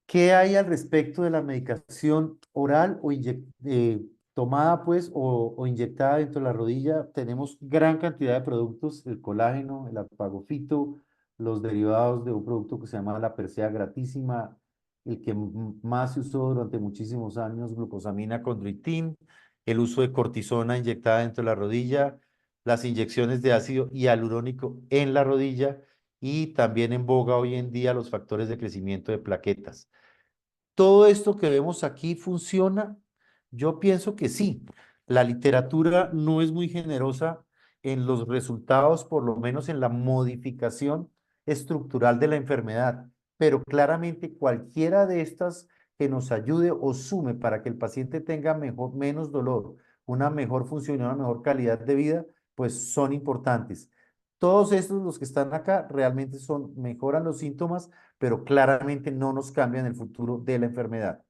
¿Qué hay al respecto de la medicación oral o tomada pues o inyectada dentro de la rodilla? Tenemos gran cantidad de productos, el colágeno, el apagofito, los derivados de un producto que se llama la Persea gratísima, el que más se usó durante muchísimos años, glucosamina condroitin, el uso de cortisona inyectada dentro de la rodilla, las inyecciones de ácido hialurónico en la rodilla y también en boga hoy en día los factores de crecimiento de plaquetas. ¿Todo esto que vemos aquí funciona? Yo pienso que sí. La literatura no es muy generosa en los resultados, por lo menos en la modificación estructural de la enfermedad, pero claramente cualquiera de estas que nos ayude o sume para que el paciente tenga menos dolor, una mejor función y una mejor calidad de vida, pues son importantes. Todos estos, los que están acá, realmente mejoran los síntomas, pero claramente no nos cambian el futuro de la enfermedad.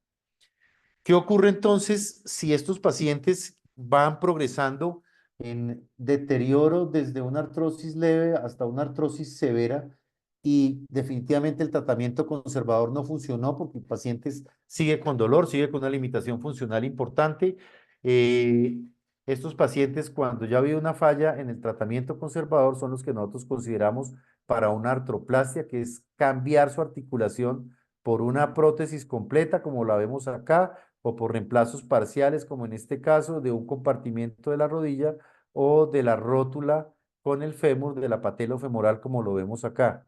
¿Qué ocurre entonces si estos pacientes van progresando en deterioro desde una artrosis leve hasta una artrosis severa y definitivamente el tratamiento conservador no funcionó porque el paciente sigue con dolor, sigue con una limitación funcional importante? Estos pacientes, cuando ya ha habido una falla en el tratamiento conservador, son los que nosotros consideramos para una artroplastia, que es cambiar su articulación por una prótesis completa, como la vemos acá, o por reemplazos parciales, como en este caso, de un compartimiento de la rodilla o de la rótula con el fémur de la patelofemoral, como lo vemos acá.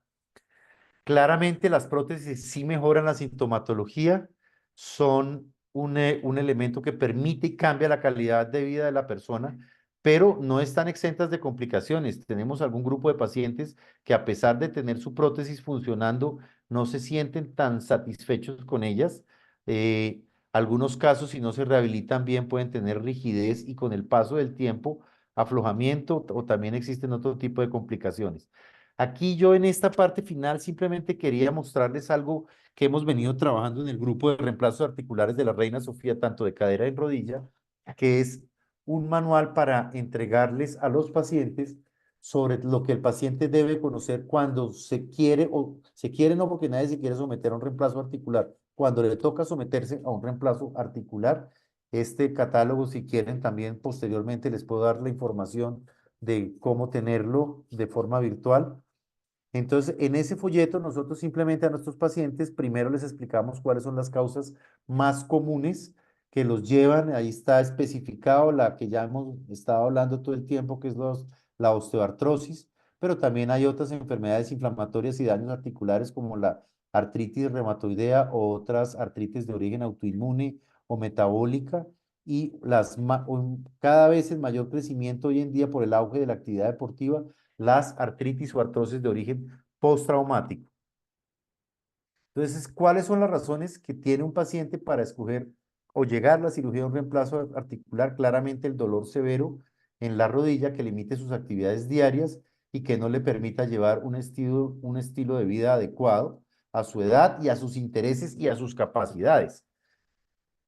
Claramente las prótesis sí mejoran la sintomatología, son un elemento que permite y cambia la calidad de vida de la persona, pero no están exentas de complicaciones. Tenemos algún grupo de pacientes que a pesar de tener su prótesis funcionando, no se sienten tan satisfechos con ellas. Algunos casos, si no se rehabilitan bien, pueden tener rigidez y con el paso del tiempo, aflojamiento o también existen otro tipo de complicaciones. Aquí yo en esta parte final simplemente quería mostrarles algo que hemos venido trabajando en el grupo de reemplazos articulares de la Reina Sofía, tanto de cadera y rodilla, que es un manual para entregarles a los pacientes sobre lo que el paciente debe conocer cuando se quiere no, porque nadie se quiere someter a un reemplazo articular, cuando le toca someterse a un reemplazo articular. Este catálogo, si quieren, también posteriormente les puedo dar la información de cómo tenerlo de forma virtual. Entonces, en ese folleto nosotros simplemente a nuestros pacientes primero les explicamos cuáles son las causas más comunes que los llevan. Ahí está especificado la que ya hemos estado hablando todo el tiempo, que es la osteoartrosis, pero también hay otras enfermedades inflamatorias y daños articulares como la artritis reumatoidea o otras artritis de origen autoinmune o metabólica y cada vez el mayor crecimiento hoy en día por el auge de la actividad deportiva, las artritis o artrosis de origen postraumático. Entonces, ¿cuáles son las razones que tiene un paciente para escoger o llegar a la cirugía de un reemplazo articular? Claramente el dolor severo en la rodilla que limite sus actividades diarias y que no le permita llevar un estilo de vida adecuado a su edad y a sus intereses y a sus capacidades.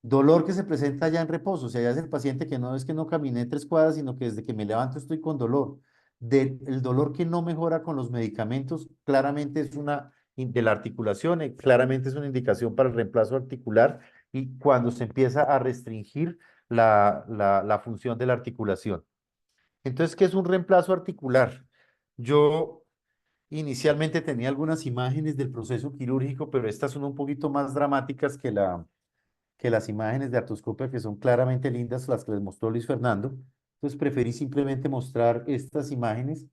Dolor que se presenta ya en reposo, o sea, ya es el paciente que no es que no caminé 3 cuadras, sino que desde que me levanto estoy con dolor. El dolor que no mejora con los medicamentos, claramente es de la articulación, claramente es una indicación para el reemplazo articular y cuando se empieza a restringir la función de la articulación. Entonces, ¿qué es un reemplazo articular? Yo inicialmente tenía algunas imágenes del proceso quirúrgico, pero estas son un poquito más dramáticas que las imágenes de artroscopia, que son claramente lindas, las que les mostró Luis Fernando. Entonces preferí simplemente mostrar estas imágenes.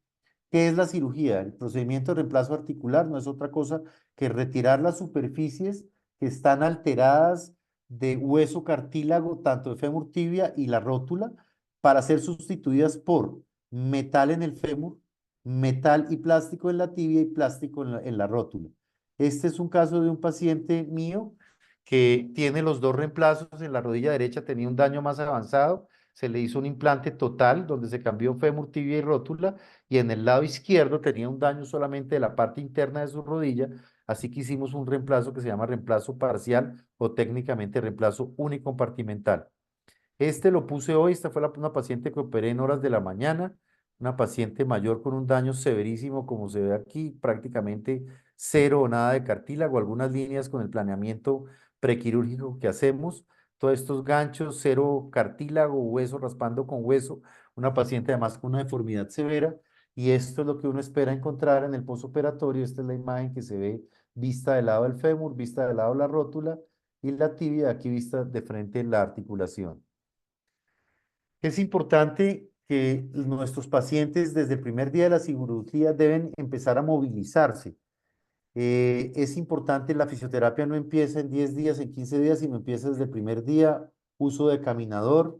¿Qué es la cirugía? El procedimiento de reemplazo articular no es otra cosa que retirar las superficies que están alteradas de hueso cartílago, tanto de fémur tibia y la rótula, para ser sustituidas por metal en el fémur, metal y plástico en la tibia y plástico en la rótula. Este es un caso de un paciente mío que tiene los dos reemplazos. En la rodilla derecha tenía un daño más avanzado, se le hizo un implante total donde se cambió fémur, tibia y rótula, y en el lado izquierdo tenía un daño solamente de la parte interna de su rodilla, así que hicimos un reemplazo que se llama reemplazo parcial o técnicamente reemplazo unicompartimental. Este lo puse hoy, esta fue una paciente que operé en horas de la mañana, una paciente mayor con un daño severísimo, como se ve aquí, prácticamente cero o nada de cartílago, algunas líneas con el planeamiento prequirúrgico que hacemos, todos estos ganchos, cero cartílago, hueso raspando con hueso, una paciente además con una deformidad severa, y esto es lo que uno espera encontrar en el posoperatorio. Esta es la imagen que se ve vista del lado del fémur, vista del lado de la rótula, y la tibia aquí vista de frente en la articulación. Es importante que nuestros pacientes desde el primer día de la cirugía deben empezar a movilizarse. Es importante, la fisioterapia no empieza en 10 días, en 15 días, sino empieza desde el primer día, uso de caminador.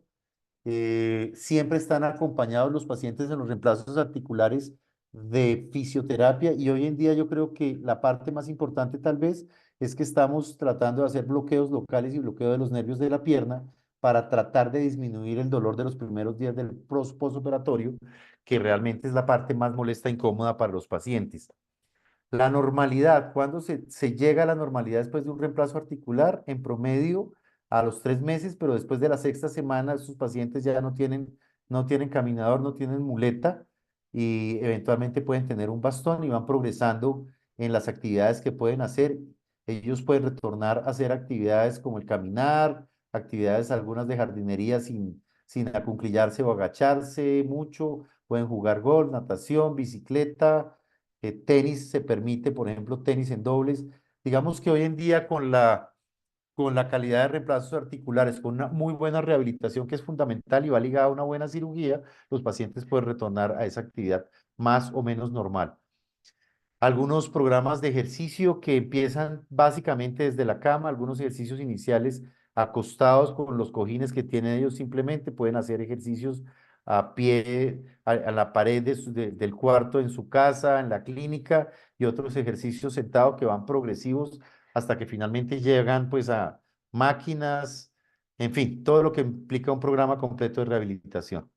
Siempre están acompañados los pacientes en los reemplazos articulares de fisioterapia, y hoy en día yo creo que la parte más importante tal vez es que estamos tratando de hacer bloqueos locales y bloqueo de los nervios de la pierna para tratar de disminuir el dolor de los primeros días del postoperatorio, que realmente es la parte más molesta e incómoda para los pacientes. La normalidad, ¿cuándo se llega a la normalidad después de un reemplazo articular? En promedio a los 3 meses, pero después de la sexta semana, sus pacientes ya no tienen caminador, no tienen muleta, y eventualmente pueden tener un bastón y van progresando en las actividades que pueden hacer. Ellos pueden retornar a hacer actividades como el caminar, actividades algunas de jardinería sin acunclillarse o agacharse mucho, pueden jugar golf, natación, bicicleta, tenis se permite, por ejemplo, tenis en dobles. Digamos que hoy en día con la calidad de reemplazos articulares, con una muy buena rehabilitación que es fundamental y va ligada a una buena cirugía, los pacientes pueden retornar a esa actividad más o menos normal. Algunos programas de ejercicio que empiezan básicamente desde la cama, algunos ejercicios iniciales acostados con los cojines que tienen ellos, simplemente pueden hacer ejercicios a pie, a la pared del cuarto en su casa, en la clínica, y otros ejercicios sentados que van progresivos hasta que finalmente llegan pues a máquinas, en fin, todo lo que implica un programa completo de rehabilitación.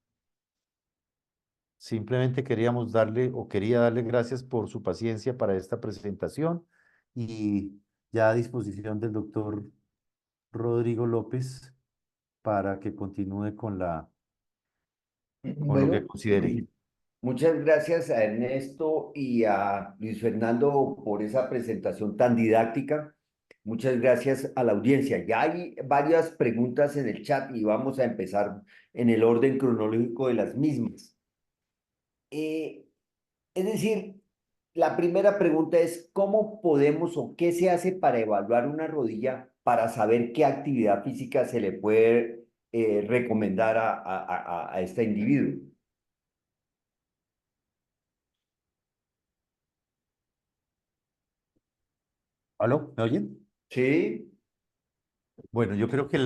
Simplemente queríamos darle o quería darle gracias por su paciencia para esta presentación, y ya a disposición del doctor Rodrigo López para que continúe con lo que Bueno, considere. muchas gracias a Ernesto y a Luis Fernando por esa presentación tan didáctica. Muchas gracias a la audiencia. Ya hay varias preguntas en el chat y vamos a empezar en el orden cronológico de las mismas. Eh, es decir, la primera pregunta es, ¿cómo podemos o qué se hace para evaluar una rodilla para saber qué actividad física se le puede recomendar a este individuo? ¿Aló? ¿Me oyen? Sí. Bueno, yo creo que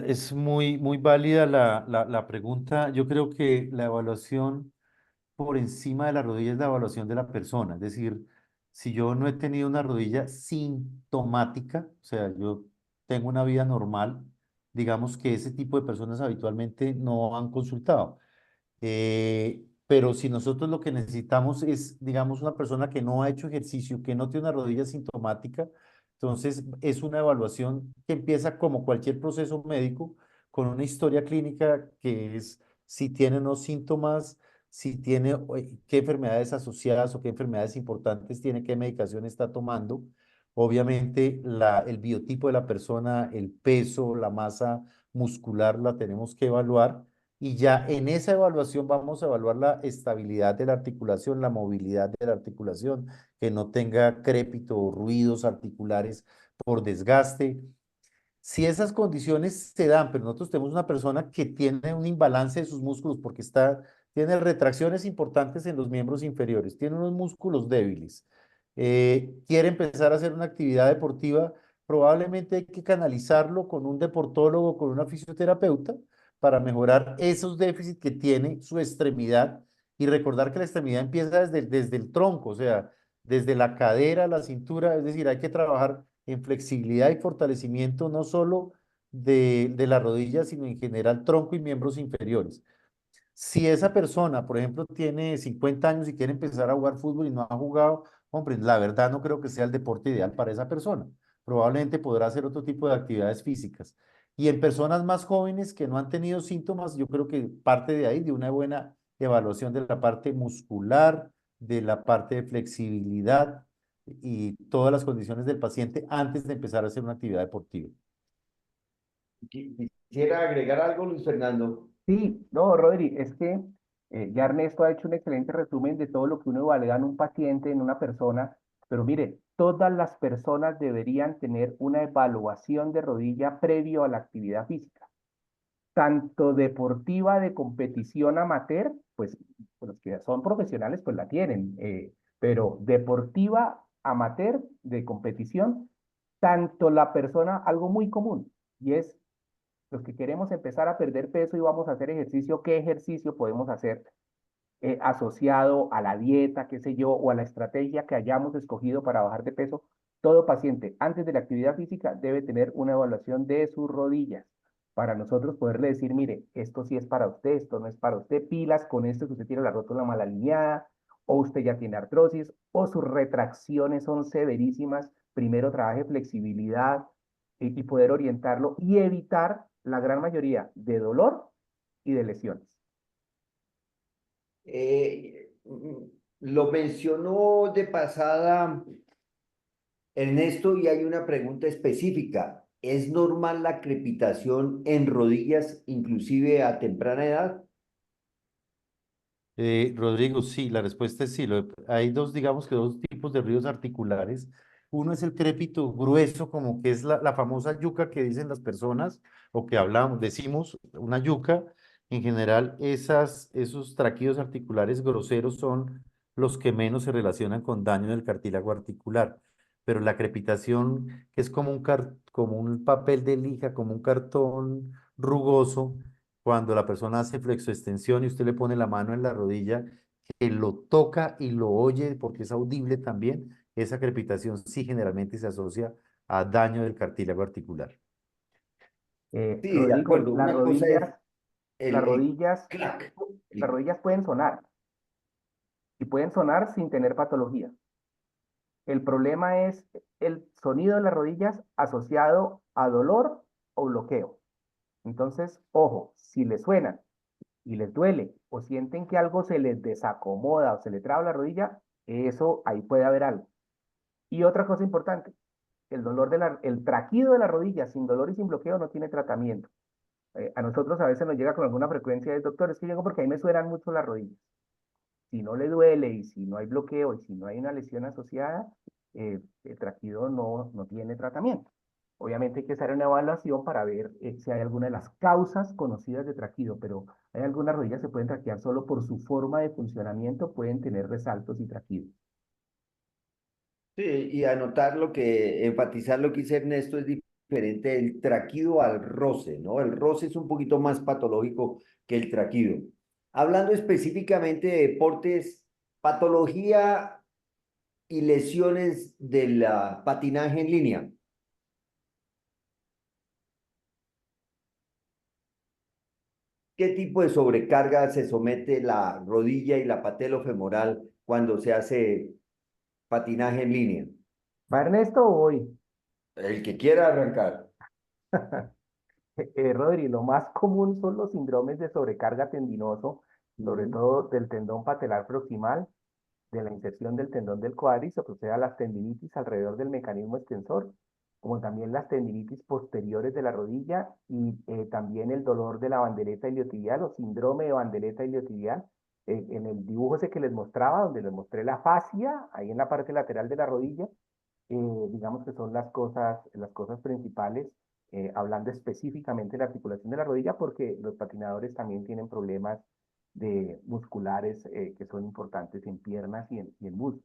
es muy válida la pregunta. Yo creo que la evaluación por encima de la rodilla es la evaluación de la persona. Es decir, si yo no he tenido una rodilla sintomática, o sea, yo tengo una vida normal, digamos que ese tipo de personas habitualmente no han consultado. Pero si nosotros lo que necesitamos es, digamos, una persona que no ha hecho ejercicio, que no tiene una rodilla sintomática, entonces es una evaluación que empieza como cualquier proceso médico, con una historia clínica que es si tiene unos síntomas, si tiene qué enfermedades asociadas o qué enfermedades importantes tiene, qué medicación está tomando. Obviamente el biotipo de la persona, el peso, la masa muscular la tenemos que evaluar, y ya en esa evaluación vamos a evaluar la estabilidad de la articulación, la movilidad de la articulación, que no tenga crépito o ruidos articulares por desgaste. Si esas condiciones se dan, pero nosotros tenemos una persona que tiene un imbalance de sus músculos porque tiene retracciones importantes en los miembros inferiores, tiene unos músculos débiles, quiere empezar a hacer una actividad deportiva, probablemente hay que canalizarlo con un deportólogo, con una fisioterapeuta, para mejorar esos déficits que tiene su extremidad, y recordar que la extremidad empieza desde el tronco, o sea, desde la cadera, la cintura, es decir, hay que trabajar en flexibilidad y fortalecimiento no solo de la rodilla, sino en general tronco y miembros inferiores. Si esa persona, por ejemplo, tiene 50 años y quiere empezar a jugar fútbol y no ha jugado, hombre, la verdad no creo que sea el deporte ideal para esa persona. Probablemente podrá hacer otro tipo de actividades físicas. Y en personas más jóvenes que no han tenido síntomas, yo creo que parte de ahí, de una buena evaluación de la parte muscular, de la parte de flexibilidad y todas las condiciones del paciente antes de empezar a hacer una actividad deportiva. Quisiera agregar algo, Luis Fernando. Sí, no, Rodri, es que ya Ernesto ha hecho un excelente resumen de todo lo que uno evalúa en un paciente, en una persona, pero mire, todas las personas deberían tener una evaluación de rodilla previo a la actividad física, tanto deportiva de competición amateur, pues los que son profesionales pues la tienen, pero deportiva amateur de competición, tanto la persona, algo muy común, y es los que queremos empezar a perder peso y vamos a hacer ejercicio, ¿qué ejercicio podemos hacer asociado a la dieta, qué sé yo, o a la estrategia que hayamos escogido para bajar de peso? Todo paciente antes de la actividad física debe tener una evaluación de sus rodillas para nosotros poderle decir, mire, esto sí es para usted, esto no es para usted, pilas con esto que usted tiene la rótula mal alineada, o usted ya tiene artrosis, o sus retracciones son severísimas. Primero trabaje flexibilidad y poder orientarlo y evitar la gran mayoría de dolor y de lesiones. Lo mencionó de pasada Ernesto y hay una pregunta específica. ¿Es normal la crepitación en rodillas, inclusive a temprana edad? Rodrigo, sí, la respuesta es sí. Hay dos, digamos que dos tipos de ríos articulares. Uno es el crépito grueso, como que es la famosa yuca que dicen las personas, o que hablamos, decimos, una yuca. En general, esos traqueos articulares groseros son los que menos se relacionan con daño del cartílago articular. Pero la crepitación, que es como un papel de lija, como un cartón rugoso, cuando la persona hace flexoextensión y usted le pone la mano en la rodilla, que lo toca y lo oye porque es audible también, esa crepitación sí generalmente se asocia a daño del cartílago articular. Sí, de Rodrigo, acuerdo. Una cosa es las el rodillas, clac. las rodillas pueden sonar y pueden sonar sin tener patología. El problema es el sonido de las rodillas asociado a dolor o bloqueo. Entonces, ojo, si les suenan y les duele o sienten que algo se les desacomoda o se les traba la rodilla, eso ahí puede haber algo. Y otra cosa importante, el traquido de la rodilla sin dolor y sin bloqueo no tiene tratamiento. A nosotros a veces nos llega con alguna frecuencia de doctor, es que llego porque ahí me suenan mucho las rodillas. Si no le duele y si no hay bloqueo y si no hay una lesión asociada, el traquido no tiene tratamiento. Obviamente hay que hacer una evaluación para ver si hay alguna de las causas conocidas de traquido, pero hay algunas rodillas que se pueden traquear solo por su forma de funcionamiento, pueden tener resaltos y traquidos. Sí, y anotar enfatizar lo que dice Ernesto es diferente el traquido al roce, ¿no? El roce es un poquito más patológico que el traquido. Hablando específicamente de deportes, patología y lesiones del patinaje en línea. ¿Qué tipo de sobrecarga se somete la rodilla y la patelofemoral cuando se hace patinaje en línea? ¿Va Ernesto o voy? El que quiera arrancar. Rodri, lo más común son los síndromes de sobrecarga tendinoso, sobre Ujú. todo del tendón patelar proximal, de la inserción del tendón del cuádriceps, o sea, las tendinitis alrededor del mecanismo extensor, como también las tendinitis posteriores de la rodilla y también el dolor de la bandeleta iliotibial o síndrome de bandeleta iliotibial. En el dibujo ese que les mostraba, donde les mostré la fascia, ahí en la parte lateral de la rodilla, digamos que son las cosas principales, hablando específicamente de la articulación de la rodilla, porque los patinadores también tienen problemas de musculares que son importantes en piernas y en muslos.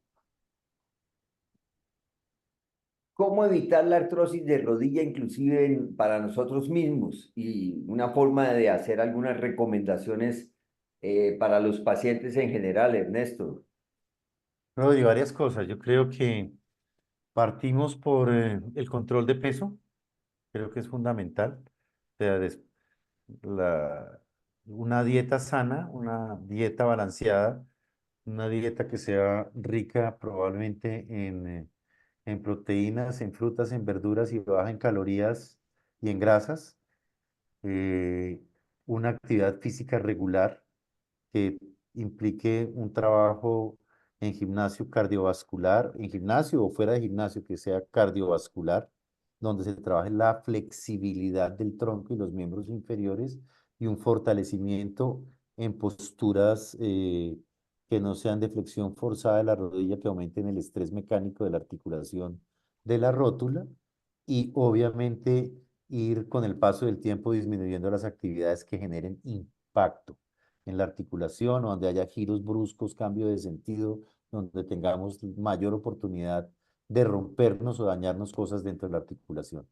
¿Cómo evitar la artrosis de rodilla inclusive para nosotros mismos? Y una forma de hacer algunas recomendaciones para los pacientes en general, Ernesto. Rodrigo, varias cosas. Yo creo que partimos por el control de peso, creo que es fundamental. O sea, la, una dieta sana, una dieta balanceada, una dieta que sea rica probablemente en proteínas, en frutas, en verduras y baja en calorías y en grasas. eh, una actividad física regular que implique un trabajo en gimnasio cardiovascular, en gimnasio o fuera de gimnasio, que sea cardiovascular, donde se trabaje la flexibilidad del tronco y los miembros inferiores y un fortalecimiento en posturas que no sean de flexión forzada de la rodilla, que aumenten el estrés mecánico de la articulación de la rótula y obviamente ir con el paso del tiempo disminuyendo las actividades que generen impacto en la articulación, o donde haya giros bruscos, cambio de sentido, donde tengamos mayor oportunidad de rompernos o dañarnos cosas dentro de la articulación.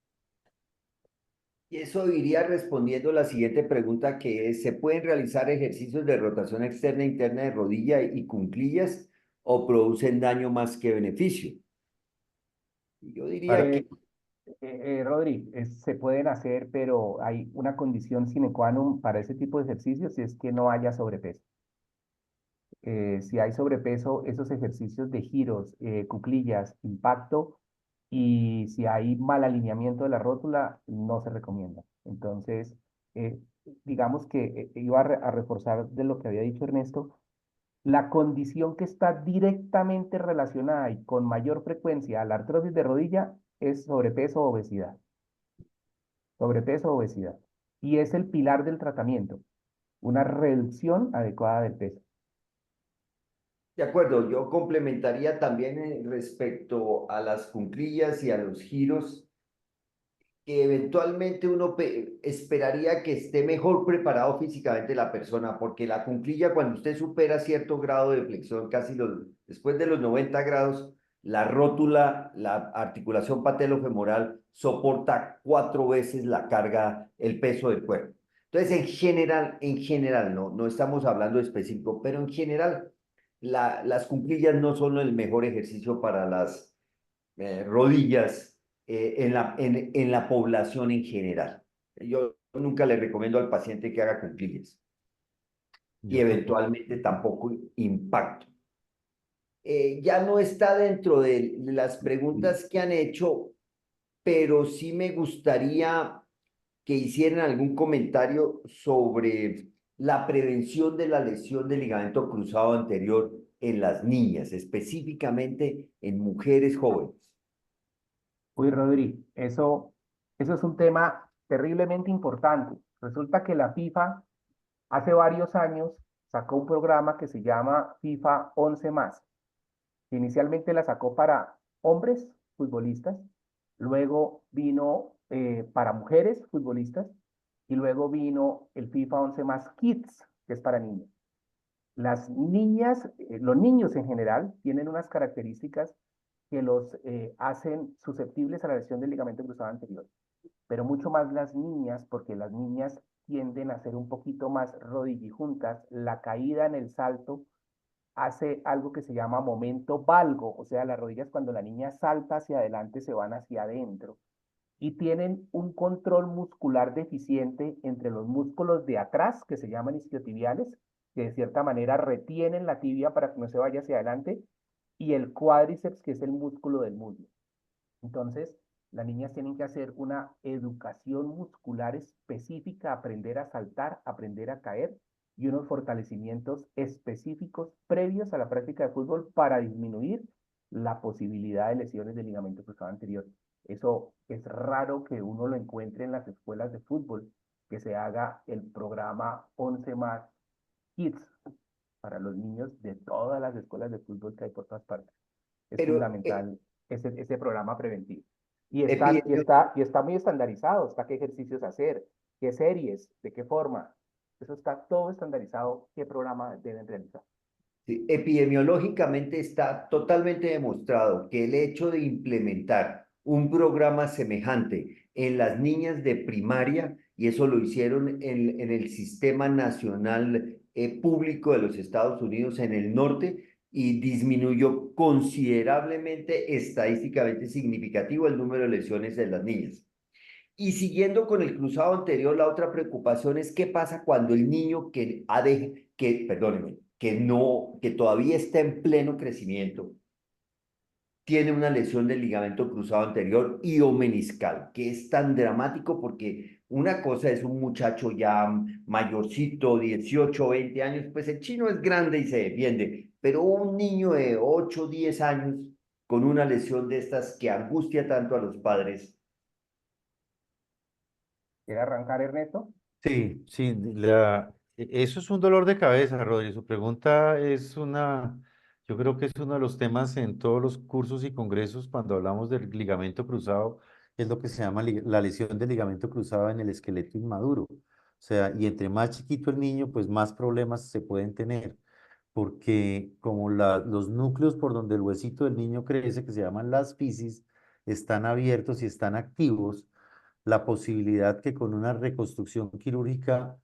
Y eso iría respondiendo la siguiente pregunta que es, ¿se pueden realizar ejercicios de rotación externa e interna de rodilla y cuclillas o producen daño más que beneficio? Yo diría Para, que Rodri, se pueden hacer, pero hay una condición sine qua non para ese tipo de ejercicios y es que no haya sobrepeso. Si hay sobrepeso, esos ejercicios de giros, cuclillas, impacto, y si hay mal alineamiento de la rótula, no se recomienda. Entonces, eh, digamos que iba a reforzar de lo que había dicho Ernesto, la condición que está directamente relacionada y con mayor frecuencia a la artrosis de rodilla es sobrepeso o obesidad. Sobrepeso o obesidad. Y es el pilar del tratamiento, una reducción adecuada del peso. de acuerdo, yo complementaría también respecto a las cuclillas y a los giros, que eventualmente uno esperaría que esté mejor preparado físicamente la persona, porque la cuclilla cuando usted supera cierto grado de flexión, después de los 90 grados, la rótula, la articulación patelofemoral soporta 4 veces la carga, el peso del cuerpo. Entonces, en general, no estamos hablando específico, pero en general, las cuclillas no son el mejor ejercicio para las rodillas en la población en general. Yo nunca le recomiendo al paciente que haga cuclillas y yo tampoco. eventualmente tampoco impacto. Ya no está dentro de las preguntas que han hecho, pero sí me gustaría que hicieran algún comentario sobre la prevención de la lesión del ligamento cruzado anterior en las niñas, específicamente en mujeres jóvenes. Uy, Rodri, eso es un tema terriblemente importante. Resulta que la FIFA hace varios años sacó un programa que se llama FIFA 11 más. Inicialmente la sacó para hombres futbolistas, luego vino para mujeres futbolistas y luego vino el FIFA 11 más Kids, que es para niños. Las niñas, los niños en general tienen unas características que los hacen susceptibles a la lesión del ligamento cruzado anterior, pero mucho más las niñas, porque las niñas tienden a ser un poquito más rodillijuntas, la caída en el salto hace algo que se llama momento valgo, o sea, las rodillas cuando la niña salta hacia adelante se van hacia adentro y tienen un control muscular deficiente entre los músculos de atrás, que se llaman isquiotibiales, que de cierta manera retienen la tibia para que no se vaya hacia adelante, y el cuádriceps, que es el músculo del muslo. Entonces, las niñas tienen que hacer una educación muscular específica, aprender a saltar, aprender a caer y unos fortalecimientos específicos previos a la práctica de fútbol para disminuir la posibilidad de lesiones del ligamento cruzado anterior. Eso es raro que uno lo encuentre en las escuelas de fútbol, que se haga el programa 11 más Kids para los niños de todas las escuelas de fútbol que hay por todas partes. Es Pero fundamental ese programa preventivo. epidemio- Y está muy estandarizado, está qué ejercicios hacer, qué series, de qué forma. Eso está todo estandarizado, qué programa deben realizar. Sí, epidemiológicamente está totalmente demostrado que el hecho de implementar un programa semejante en las niñas de primaria, y eso lo hicieron en el Sistema Nacional Público de los Estados Unidos en el norte, y disminuyó considerablemente, estadísticamente significativo, el número de lesiones de las niñas. Y siguiendo con el cruzado anterior, la otra preocupación es qué pasa cuando el niño perdónenme, que todavía está en pleno crecimiento, tiene una lesión del ligamento cruzado anterior y o meniscal, que es tan dramático porque una cosa es un muchacho ya mayorcito, 18, 20 años, pues el chino es grande y se defiende, pero un niño de 8, 10 años con una lesión de estas que angustia tanto a los padres. ¿Quiere arrancar, Ernesto? Sí, sí, eso es un dolor de cabeza, Rodri. Su pregunta es yo creo que es uno de los temas en todos los cursos y congresos cuando hablamos del ligamento cruzado, es lo que se llama la lesión del ligamento cruzado en el esqueleto inmaduro. O sea, y entre más chiquito el niño, pues más problemas se pueden tener, porque como los núcleos por donde el huesito del niño crece, que se llaman las fisis, están abiertos y están activos, la posibilidad que con una reconstrucción quirúrgica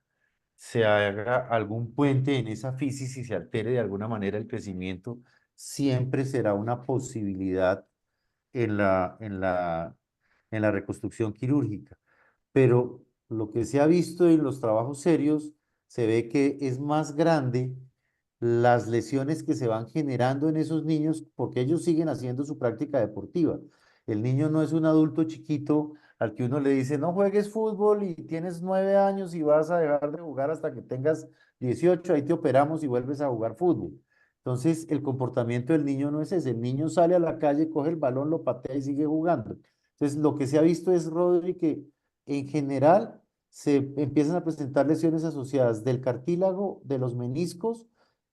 se haga algún puente en esa fisis y se altere de alguna manera el crecimiento, siempre será una posibilidad en en la reconstrucción quirúrgica. Pero lo que se ha visto en los trabajos serios, se ve que es más grande las lesiones que se van generando en esos niños porque ellos siguen haciendo su práctica deportiva. El niño no es un adulto chiquito al que uno le dice, no juegues fútbol y tienes 9 años y vas a dejar de jugar hasta que tengas 18, ahí te operamos y vuelves a jugar fútbol. Entonces, el comportamiento del niño no es ese. El niño sale a la calle, coge el balón, lo patea y sigue jugando. Entonces, lo que se ha visto es, Rodri, que en general se empiezan a presentar lesiones asociadas del cartílago, de los meniscos,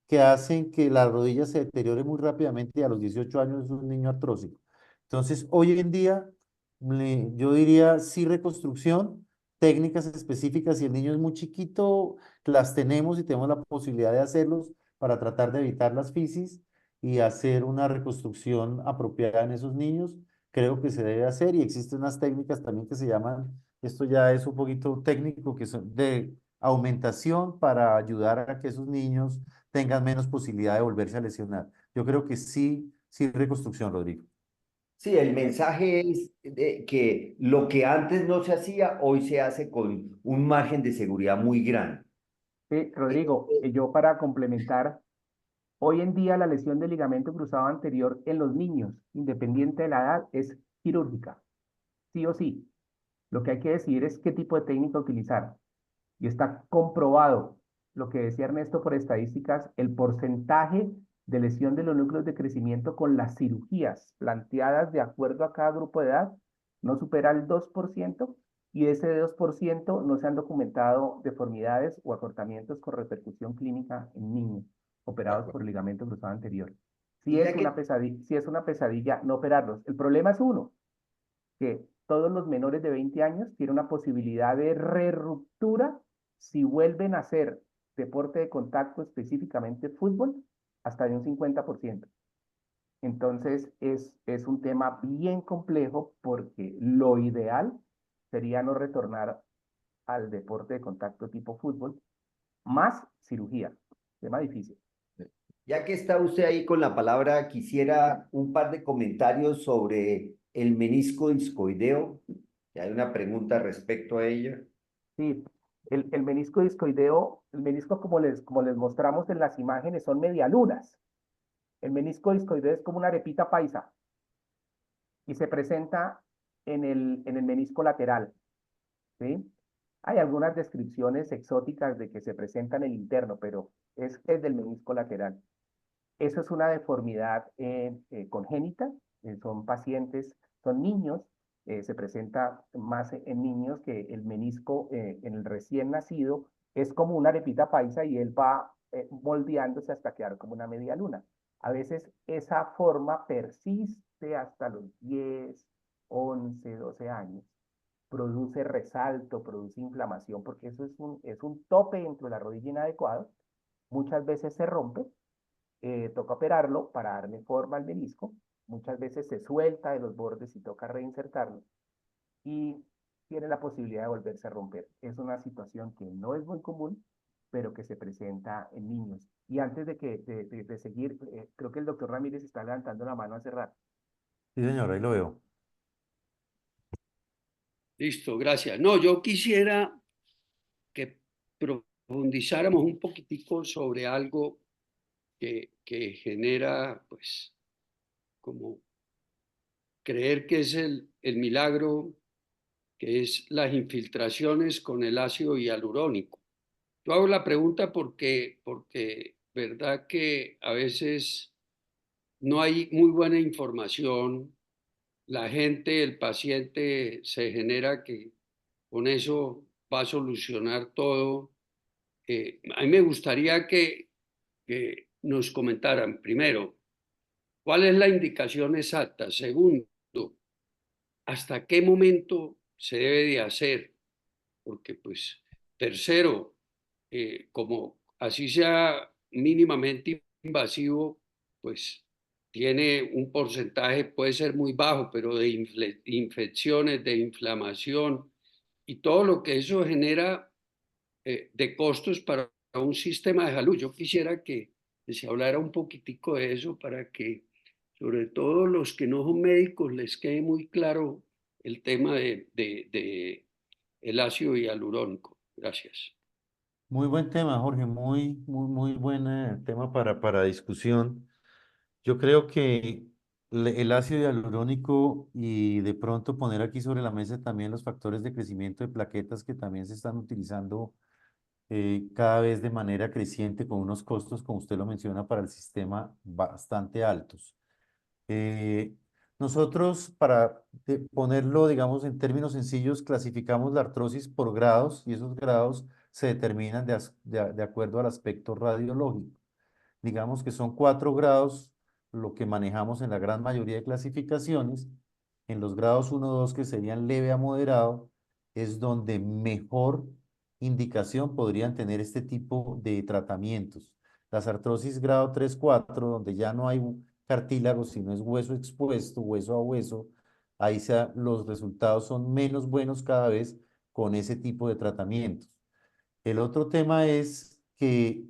que hacen que la rodilla se deteriore muy rápidamente y a los 18 años es un niño artrósico. Entonces, hoy en día, yo diría sí reconstrucción, técnicas específicas, si el niño es muy chiquito, las tenemos y tenemos la posibilidad de hacerlos para tratar de evitar las fisis y hacer una reconstrucción apropiada en esos niños. Creo que se debe hacer y existen unas técnicas también que se llaman, esto ya es un poquito técnico, que son de aumentación para ayudar a que esos niños tengan menos posibilidad de volverse a lesionar. Yo creo que sí, sí reconstrucción, Rodrigo. Sí, el mensaje es que lo que antes no se hacía, hoy se hace con un margen de seguridad muy grande. Sí, Eh, Rodrigo, eh, yo para complementar, hoy en día la lesión del ligamento cruzado anterior en los niños, independiente de la edad, es quirúrgica, sí o sí. Lo que hay que decidir es qué tipo de técnica utilizar. Y está comprobado, lo que decía Ernesto por estadísticas, el porcentaje de lesión de los núcleos de crecimiento con las cirugías planteadas de acuerdo a cada grupo de edad no supera el 2% y de ese 2% no se han documentado deformidades o acortamientos con repercusión clínica en niños de operados por acuerdo. ligamento cruzado anterior. Y ya que Si es una pesadilla no operarlos. El problema es uno, que todos los menores de 20 años tienen una posibilidad de reruptura si vuelven a hacer deporte de contacto, específicamente fútbol, hasta de un 50%. Entonces es un tema bien complejo porque lo ideal sería no retornar al deporte de contacto tipo fútbol, más cirugía. Tema difícil. Ya que está usted ahí con la palabra, quisiera un par de comentarios sobre el menisco discoideo. Y hay una pregunta respecto a ella. Sí, el menisco discoideo, el menisco como les mostramos en las imágenes son medialunas. El menisco discoideo es como una arepita paisa y se presenta en el menisco lateral, ¿sí? Hay algunas descripciones exóticas de que se presenta en el interno, pero es del menisco lateral. Eso es una deformidad congénita, son pacientes, son niños, se presenta más en niños que el menisco en el recién nacido es como una arepita paisa y él va moldeándose hasta quedar como una media luna. A veces esa forma persiste hasta los 10, 11, 12 años. Produce resalto, produce inflamación, porque eso es un tope dentro de la rodilla inadecuado. Muchas veces se rompe, toca operarlo para darle forma al menisco. Muchas veces se suelta de los bordes y toca reinsertarlo. Y tiene la posibilidad de volverse a romper. Es una situación que no es muy común, pero que se presenta en niños. Y antes de seguir, creo que el doctor Ramírez está levantando la mano hace rato. Sí, señor, ahí lo veo. Listo, gracias. No, yo quisiera que profundizáramos un poquitico sobre algo que genera, pues, como creer que es el milagro, que es las infiltraciones con el ácido hialurónico. Yo hago la pregunta porque verdad que a veces no hay muy buena información, la gente, el paciente se genera que con eso va a solucionar todo. A mí me gustaría que nos comentaran, primero, cuál es la indicación exacta. Segundo, hasta qué momento se debe de hacer. Porque, pues, tercero, como así sea mínimamente invasivo, pues tiene un porcentaje, puede ser muy bajo, pero de infecciones, de inflamación y todo lo que eso genera de costos para un sistema de salud. Yo quisiera que se hablara un poquitico de eso para que, sobre todo los que no son médicos, les quede muy claro el tema de el ácido hialurónico. Gracias. Muy buen tema, Jorge, muy buen tema para discusión. Yo creo que el ácido hialurónico y de pronto poner aquí sobre la mesa también los factores de crecimiento de plaquetas que también se están utilizando cada vez de manera creciente con unos costos, como usted lo menciona, para el sistema bastante altos. Eh, Nosotros, para ponerlo, digamos, en términos sencillos, clasificamos la artrosis por grados y esos grados se determinan de acuerdo al aspecto radiológico. Digamos que son 4 grados lo que manejamos en la gran mayoría de clasificaciones. En los grados 1 2 que serían leve a moderado, es donde mejor indicación podrían tener este tipo de tratamientos. Las artrosis grado 3 4 donde ya no hay un cartílago, sino es hueso expuesto, hueso a hueso, ahí los resultados son menos buenos cada vez con ese tipo de tratamientos. El otro tema es que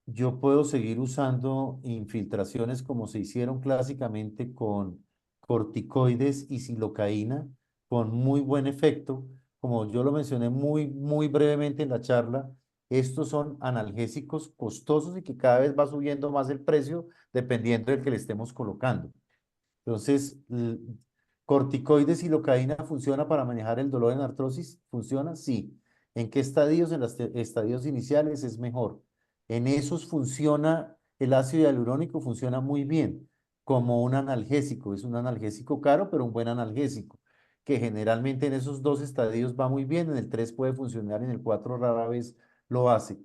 yo puedo seguir usando infiltraciones como se hicieron clásicamente con corticoides y silocaína, con muy buen efecto. Como yo lo mencioné muy brevemente en la charla, estos son analgésicos costosos y que cada vez va subiendo más el precio dependiendo del que le estemos colocando. Entonces, corticoides y locaína funciona para manejar el dolor en artrosis. ¿Funciona? Sí. ¿En qué estadios? En los estadios iniciales es mejor. En esos funciona el ácido hialurónico, funciona muy bien como un analgésico. Es un analgésico caro, pero un buen analgésico, que generalmente en esos 2 estadios va muy bien. En el 3 puede funcionar, en el 4 rara vez lo hace.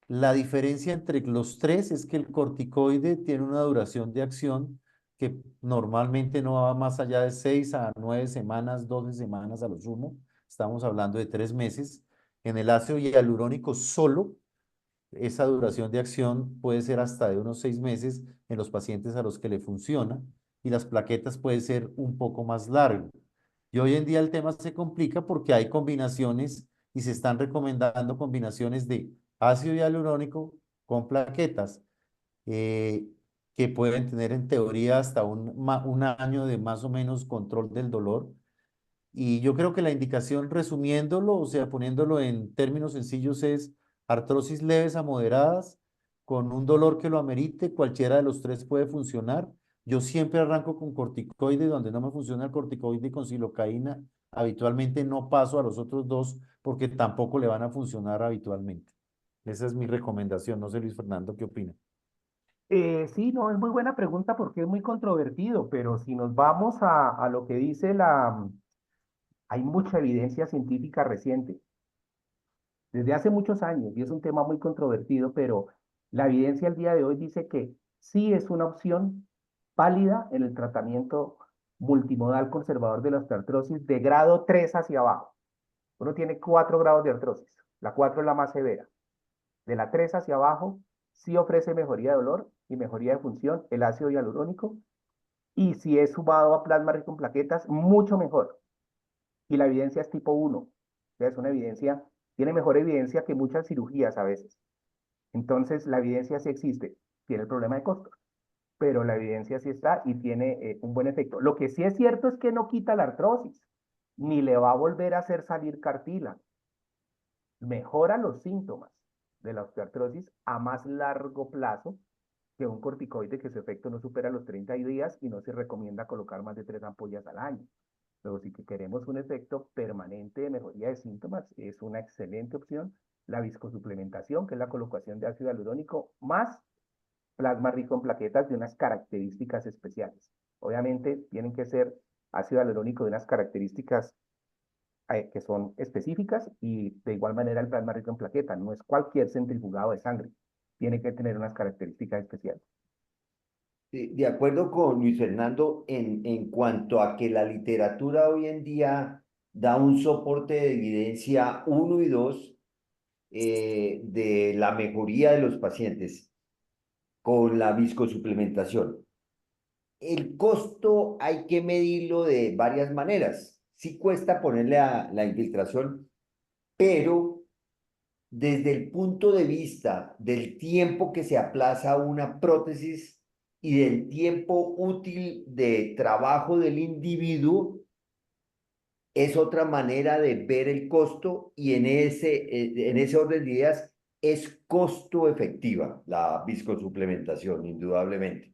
La diferencia entre los tres es que el corticoide tiene una duración de acción que normalmente no va más allá de 6 a 9 semanas, 12 semanas a lo sumo. Estamos hablando de 3 meses. En el ácido hialurónico solo, esa duración de acción puede ser hasta de unos 6 meses en los pacientes a los que le funciona y las plaquetas puede ser un poco más largo. Y hoy en día el tema se complica porque hay combinaciones y se están recomendando combinaciones de ácido hialurónico con plaquetas eh, que pueden tener en teoría hasta un año de más o menos control del dolor. Y yo creo que la indicación, resumiéndolo, o sea, poniéndolo en términos sencillos, es artrosis leves a moderadas, con un dolor que lo amerite, cualquiera de los tres puede funcionar. Yo siempre arranco con corticoide, donde no me funciona el corticoide con silocaína, habitualmente no paso a los otros dos porque tampoco le van a funcionar habitualmente. Esa es mi recomendación. No sé, Luis Fernando, ¿qué opina? Sí, no, es muy buena pregunta porque es muy controvertido, pero si nos vamos a lo que dice hay mucha evidencia científica reciente, desde hace muchos años, y es un tema muy controvertido, pero la evidencia al día de hoy dice que sí es una opción válida en el tratamiento multimodal conservador de la osteoartrosis de grado 3 hacia abajo. Uno tiene 4 grados de artrosis, la 4 es la más severa. De la 3 hacia abajo, sí ofrece mejoría de dolor y mejoría de función el ácido hialurónico, y si es sumado a plasma rico en plaquetas, mucho mejor. Y la evidencia es tipo 1, o sea, es una evidencia, tiene mejor evidencia que muchas cirugías a veces. Entonces, la evidencia sí existe, tiene el problema de costos, pero la evidencia sí está y tiene un buen efecto. Lo que sí es cierto es que no quita la artrosis, ni le va a volver a hacer salir cartílago. Mejora los síntomas de la osteoartrosis a más largo plazo, que un corticoide que su efecto no supera los 30 días y no se recomienda colocar más de 3 ampollas al año. Pero si que queremos un efecto permanente de mejoría de síntomas, es una excelente opción la viscosuplementación, que es la colocación de ácido hialurónico más plasma rico en plaquetas de unas características especiales. Obviamente tienen que ser ácido hialurónico de unas características que son específicas y de igual manera el plasma rico en plaquetas. No es cualquier centrifugado de sangre. Tiene que tener unas características especiales. De acuerdo con Luis Fernando, en cuanto a que la literatura hoy en día da un soporte de evidencia uno y dos de la mejoría de los pacientes con la viscosuplementación. El costo hay que medirlo de varias maneras. Sí cuesta ponerle a la infiltración, pero desde el punto de vista del tiempo que se aplaza una prótesis y del tiempo útil de trabajo del individuo, es otra manera de ver el costo y en ese orden de ideas es costo efectiva la viscosuplementación, indudablemente.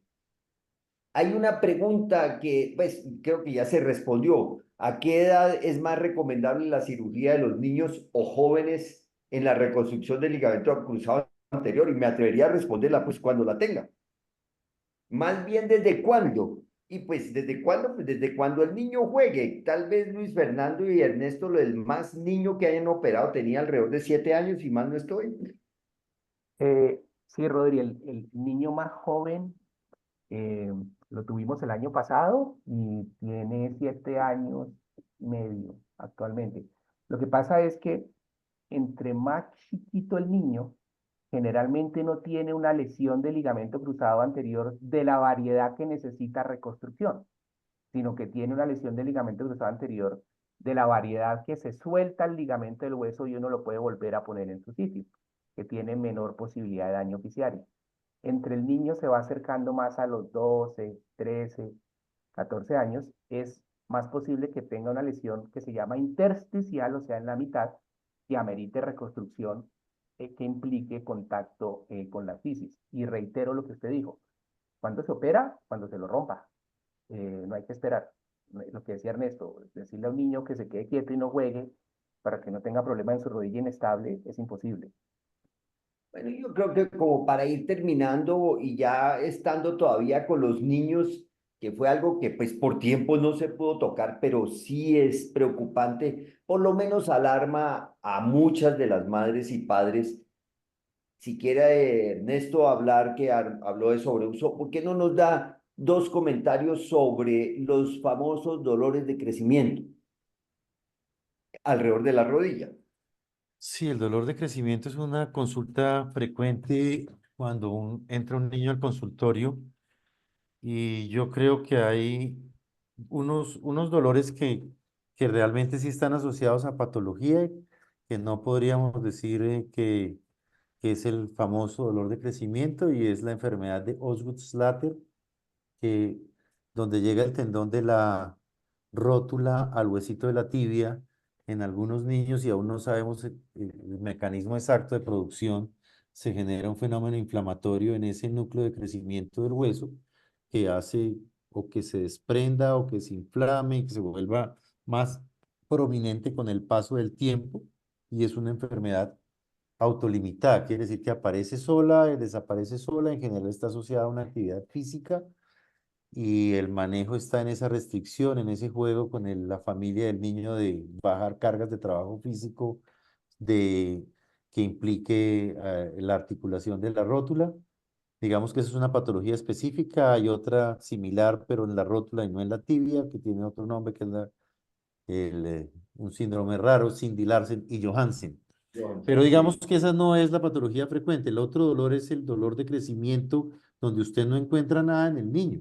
Hay una pregunta que pues creo que ya se respondió. ¿A qué edad es más recomendable la cirugía de los niños o jóvenes en la reconstrucción del ligamento cruzado anterior? Y me atrevería a responderla pues cuando la tenga. Más bien desde cuándo. Y pues desde cuándo, pues desde cuando el niño juegue. Tal vez Luis Fernando y Ernesto, lo del más niño que hayan operado, tenía alrededor de 7 años y más no estoy. Sí, Rodri, el niño más joven eh, lo tuvimos el año pasado y tiene 7 años y medio actualmente. Lo que pasa es que entre más chiquito el niño, generalmente no tiene una lesión del ligamento cruzado anterior de la variedad que necesita reconstrucción, sino que tiene una lesión del ligamento cruzado anterior de la variedad que se suelta el ligamento del hueso y uno lo puede volver a poner en su sitio, que tiene menor posibilidad de daño oficial. Entre el niño se va acercando más a los 12, 13, 14 años, es más posible que tenga una lesión que se llama intersticial, o sea, en la mitad, que amerite reconstrucción, que implique contacto con la fisis. Y reitero lo que usted dijo, ¿cuándo se opera? Cuando se lo rompa. No hay que esperar. Lo que decía Ernesto, decirle a un niño que se quede quieto y no juegue para que no tenga problemas en su rodilla inestable es imposible. Bueno, yo creo que como para ir terminando y ya estando todavía con los niños, que fue algo que pues por tiempo no se pudo tocar, pero sí es preocupante, por lo menos alarma a muchas de las madres y padres. Si quiere Ernesto hablar, que habló de sobreuso, ¿por qué no nos da dos comentarios sobre los famosos dolores de crecimiento alrededor de la rodilla? Sí, el dolor de crecimiento es una consulta frecuente cuando entra un niño al consultorio y yo creo que hay unos dolores que realmente sí están asociados a patología, que no podríamos decir que es el famoso dolor de crecimiento y es la enfermedad de Osgood-Schlatter, que donde llega el tendón de la rótula al huesito de la tibia en algunos niños y aún no sabemos el mecanismo exacto de producción, se genera un fenómeno inflamatorio en ese núcleo de crecimiento del hueso que hace o que se desprenda o que se inflame y que se vuelva más prominente con el paso del tiempo y es una enfermedad autolimitada, quiere decir que aparece sola, desaparece sola, en general está asociada a una actividad física y el manejo está en esa restricción, en ese juego con la familia del niño de bajar cargas de trabajo físico de, que implique la articulación de la rótula. Digamos que esa es una patología específica, hay otra similar, pero en la rótula y no en la tibia, que tiene otro nombre que es un síndrome raro, Cindy Larsen y Johansen. Pero digamos Sí. que esa no es la patología frecuente. El otro dolor es el dolor de crecimiento, donde usted no encuentra nada en el niño.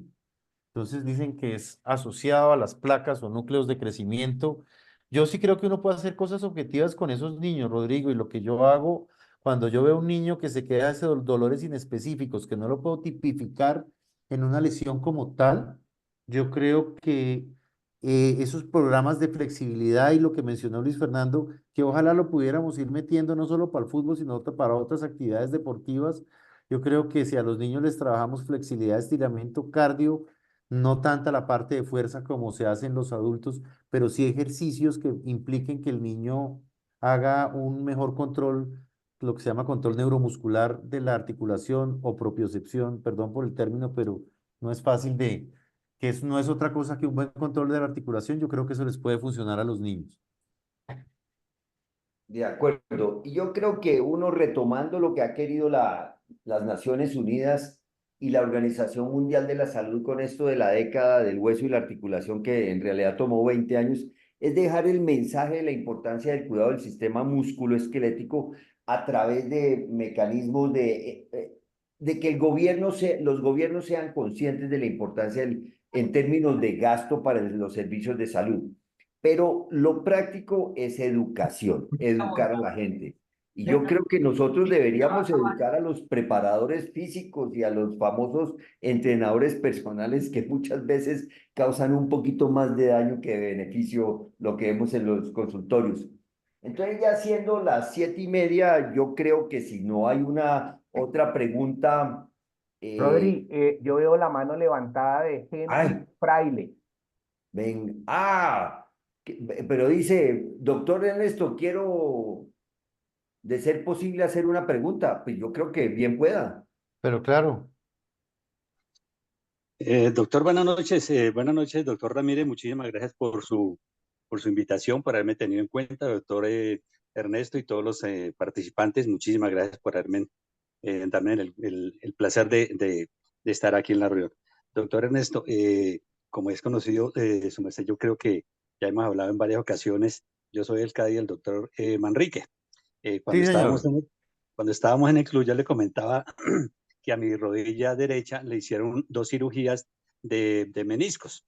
Entonces dicen que es asociado a las placas o núcleos de crecimiento. Yo sí creo que uno puede hacer cosas objetivas con esos niños, Rodrigo, y lo que yo hago cuando yo veo un niño que se queda ese dolores inespecíficos, que no lo puedo tipificar en una lesión como tal, yo creo que esos programas de flexibilidad y lo que mencionó Luis Fernando, que ojalá lo pudiéramos ir metiendo no solo para el fútbol, sino para otras actividades deportivas, Yo creo que si a los niños les trabajamos flexibilidad, estiramiento, cardio, no tanta la parte de fuerza como se hace en los adultos, pero sí ejercicios que impliquen que el niño haga un mejor control, lo que se llama control neuromuscular de la articulación o propiocepción, perdón por el término, pero no es fácil de, que eso no es otra cosa que un buen control de la articulación. Yo creo que eso les puede funcionar a los niños. De acuerdo. Y yo creo que uno retomando lo que ha querido las Naciones Unidas y la Organización Mundial de la Salud con esto de la década del hueso y la articulación, que en realidad tomó 20 años, es dejar el mensaje de la importancia del cuidado del sistema musculoesquelético a través de mecanismos de que los gobiernos sean conscientes de la importancia en términos de gasto para los servicios de salud. Pero lo práctico es educación, educar a la gente. Y yo creo que nosotros deberíamos educar a los preparadores físicos y a los famosos entrenadores personales que muchas veces causan un poquito más de daño que de beneficio, lo que vemos en los consultorios. Entonces, ya siendo las 7:30, yo creo que si no hay una otra pregunta, eh, Rodri, yo veo la mano levantada de Henry ay, Fraile. ven, pero dice, doctor Ernesto, quiero, de ser posible, hacer una pregunta. Pues yo creo que bien pueda. Pero claro, Doctor, buenas noches, doctor Ramírez, muchísimas gracias por su invitación, por haberme tenido en cuenta, doctor Ernesto y todos los participantes, muchísimas gracias por darme el placer de estar aquí en la reunión. Doctor Ernesto, como es conocido, su merced, yo creo que ya hemos hablado en varias ocasiones, yo soy el CADI del doctor Manrique. sí, señor. Cuando estábamos en el club, ya le comentaba que a mi rodilla derecha le hicieron 2 cirugías de meniscos,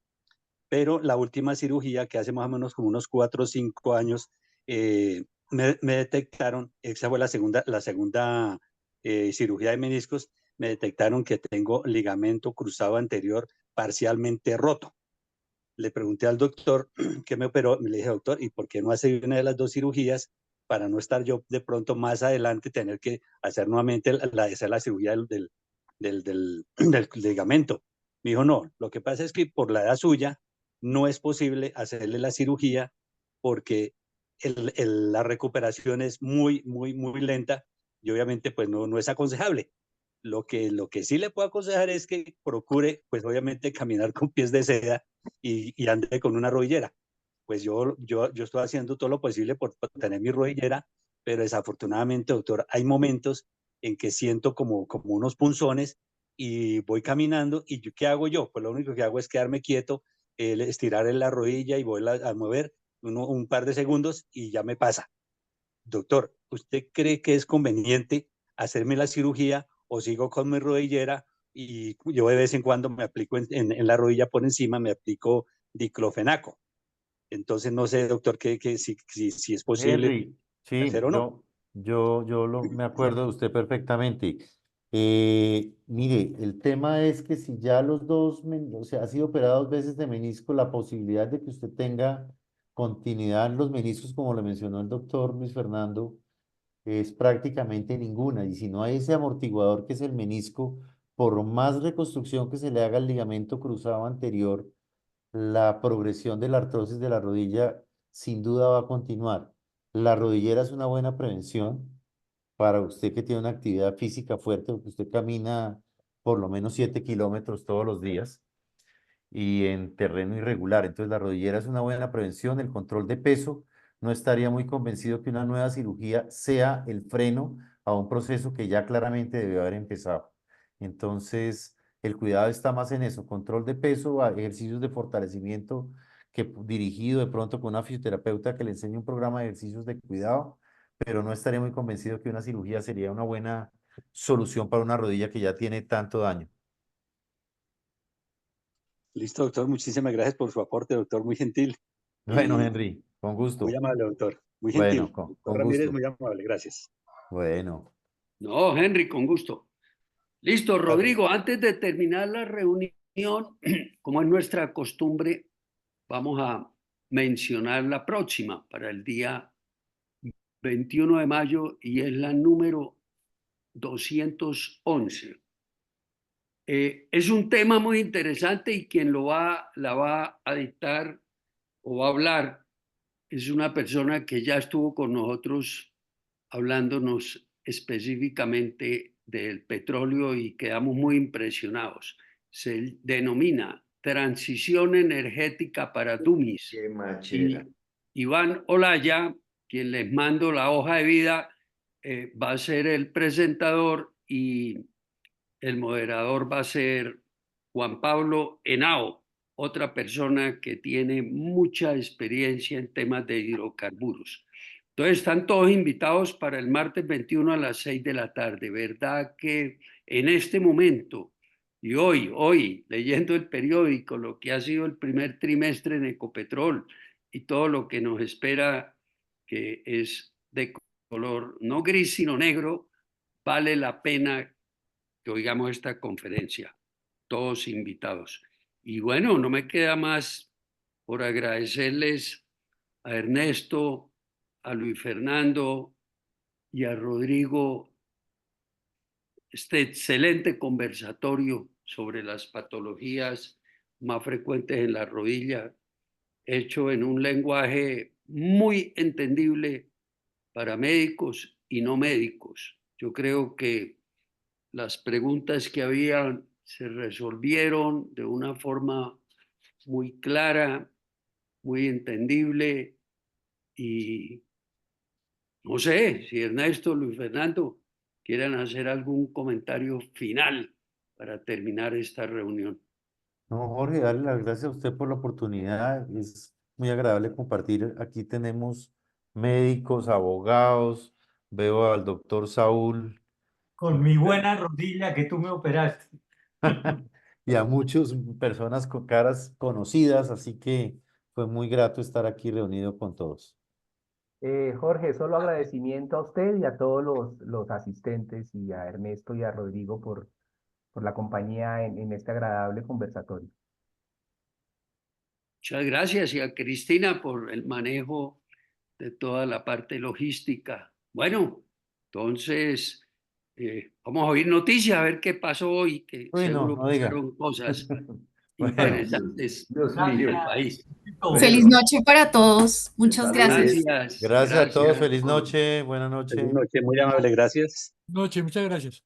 pero la última cirugía, que hace más o menos como unos 4 o 5 años, me detectaron, esa fue la segunda cirugía de meniscos, me detectaron que tengo ligamento cruzado anterior parcialmente roto. Le pregunté al doctor que me operó, le dije, doctor, ¿y por qué no hace una de las 2 cirugías para no estar yo de pronto más adelante tener que hacer nuevamente hacer la cirugía del ligamento? Me dijo, no, lo que pasa es que por la edad suya no es posible hacerle la cirugía porque la recuperación es muy, muy, muy lenta y obviamente pues no es aconsejable. Lo que sí le puedo aconsejar es que procure, pues obviamente, caminar con pies de seda y ande con una rodillera. Pues yo estoy haciendo todo lo posible por tener mi rodillera, pero desafortunadamente, doctor, hay momentos en que siento como unos punzones y voy caminando y ¿qué hago yo? Pues lo único que hago es quedarme quieto, estirar en la rodilla y voy a mover un par de segundos y ya me pasa. Doctor, ¿usted cree que es conveniente hacerme la cirugía o sigo con mi rodillera y yo de vez en cuando me aplico en la rodilla por encima, me aplico diclofenaco? Entonces no sé, doctor, si es posible Henry, sí, hacer o no. me acuerdo de usted perfectamente. Mire, el tema es que si ya los dos, o sea, ha sido operado 2 veces de menisco, la posibilidad de que usted tenga continuidad en los meniscos, como le mencionó el doctor Luis Fernando, es prácticamente ninguna. Y si no hay ese amortiguador que es el menisco, por más reconstrucción que se le haga al ligamento cruzado anterior, la progresión de la artrosis de la rodilla sin duda va a continuar. La rodillera es una buena prevención para usted que tiene una actividad física fuerte, porque usted camina por lo menos 7 kilómetros todos los días y en terreno irregular. Entonces, la rodillera es una buena prevención. El control de peso, no estaría muy convencido que una nueva cirugía sea el freno a un proceso que ya claramente debió haber empezado. Entonces, el cuidado está más en eso, control de peso, ejercicios de fortalecimiento dirigido de pronto con una fisioterapeuta que le enseñe un programa de ejercicios de cuidado, pero no estaría muy convencido que una cirugía sería una buena solución para una rodilla que ya tiene tanto daño. Listo, doctor, muchísimas gracias por su aporte, doctor, muy gentil Bueno, y Henry, con muy gusto. amable, doctor, muy Bueno, gentil. con, Doctor con Ramírez, gusto. muy amable, gracias. Bueno, No, Henry, con gusto. Listo, Gracias. Rodrigo, antes de terminar la reunión, como es nuestra costumbre, vamos a mencionar la próxima para el día 21 de mayo y es la número 211. Es un tema muy interesante y quien la va a dictar o va a hablar es una persona que ya estuvo con nosotros hablándonos específicamente del petróleo y quedamos muy impresionados. Se denomina Transición Energética para Dummies. Qué Y machera. Iván Olaya, quien les mando la hoja de vida, va a ser el presentador y el moderador va a ser Juan Pablo Henao, otra persona que tiene mucha experiencia en temas de hidrocarburos. Entonces están todos invitados para el martes 21 a las 6 de la tarde. ¿Verdad que en este momento y hoy, leyendo el periódico, lo que ha sido el primer trimestre en Ecopetrol y todo lo que nos espera, que es de color no gris sino negro, vale la pena que oigamos esta conferencia, todos invitados? Y bueno, no me queda más por agradecerles a Ernesto, a Luis Fernando y a Rodrigo este excelente conversatorio sobre las patologías más frecuentes en la rodilla, hecho en un lenguaje muy entendible para médicos y no médicos. Yo creo que las preguntas que había se resolvieron de una forma muy clara, muy entendible y no sé si Ernesto, Luis Fernando quieran hacer algún comentario final para terminar esta reunión. No, Jorge, darle las gracias a usted por la oportunidad. Es muy agradable compartir. Aquí tenemos médicos, abogados, veo al doctor Saúl Con mi buena rodilla que tú me operaste. y a muchas personas con caras conocidas, así que fue muy grato estar aquí reunido con todos. Jorge, solo agradecimiento a usted y a todos los asistentes y a Ernesto y a Rodrigo por la compañía en este agradable conversatorio. Muchas gracias y a Cristina por el manejo de toda la parte logística. Bueno, entonces vamos a oír noticias a ver qué pasó hoy, que Uy, no, seguro no diga. pasaron cosas Bueno, interesantes Dios en mío. el país. Feliz Bueno, noche para todos. Muchas gracias. Gracias. gracias a todos, Gracias. feliz noche, buena noche. Feliz noche, muy amable, gracias. Noche, muchas gracias.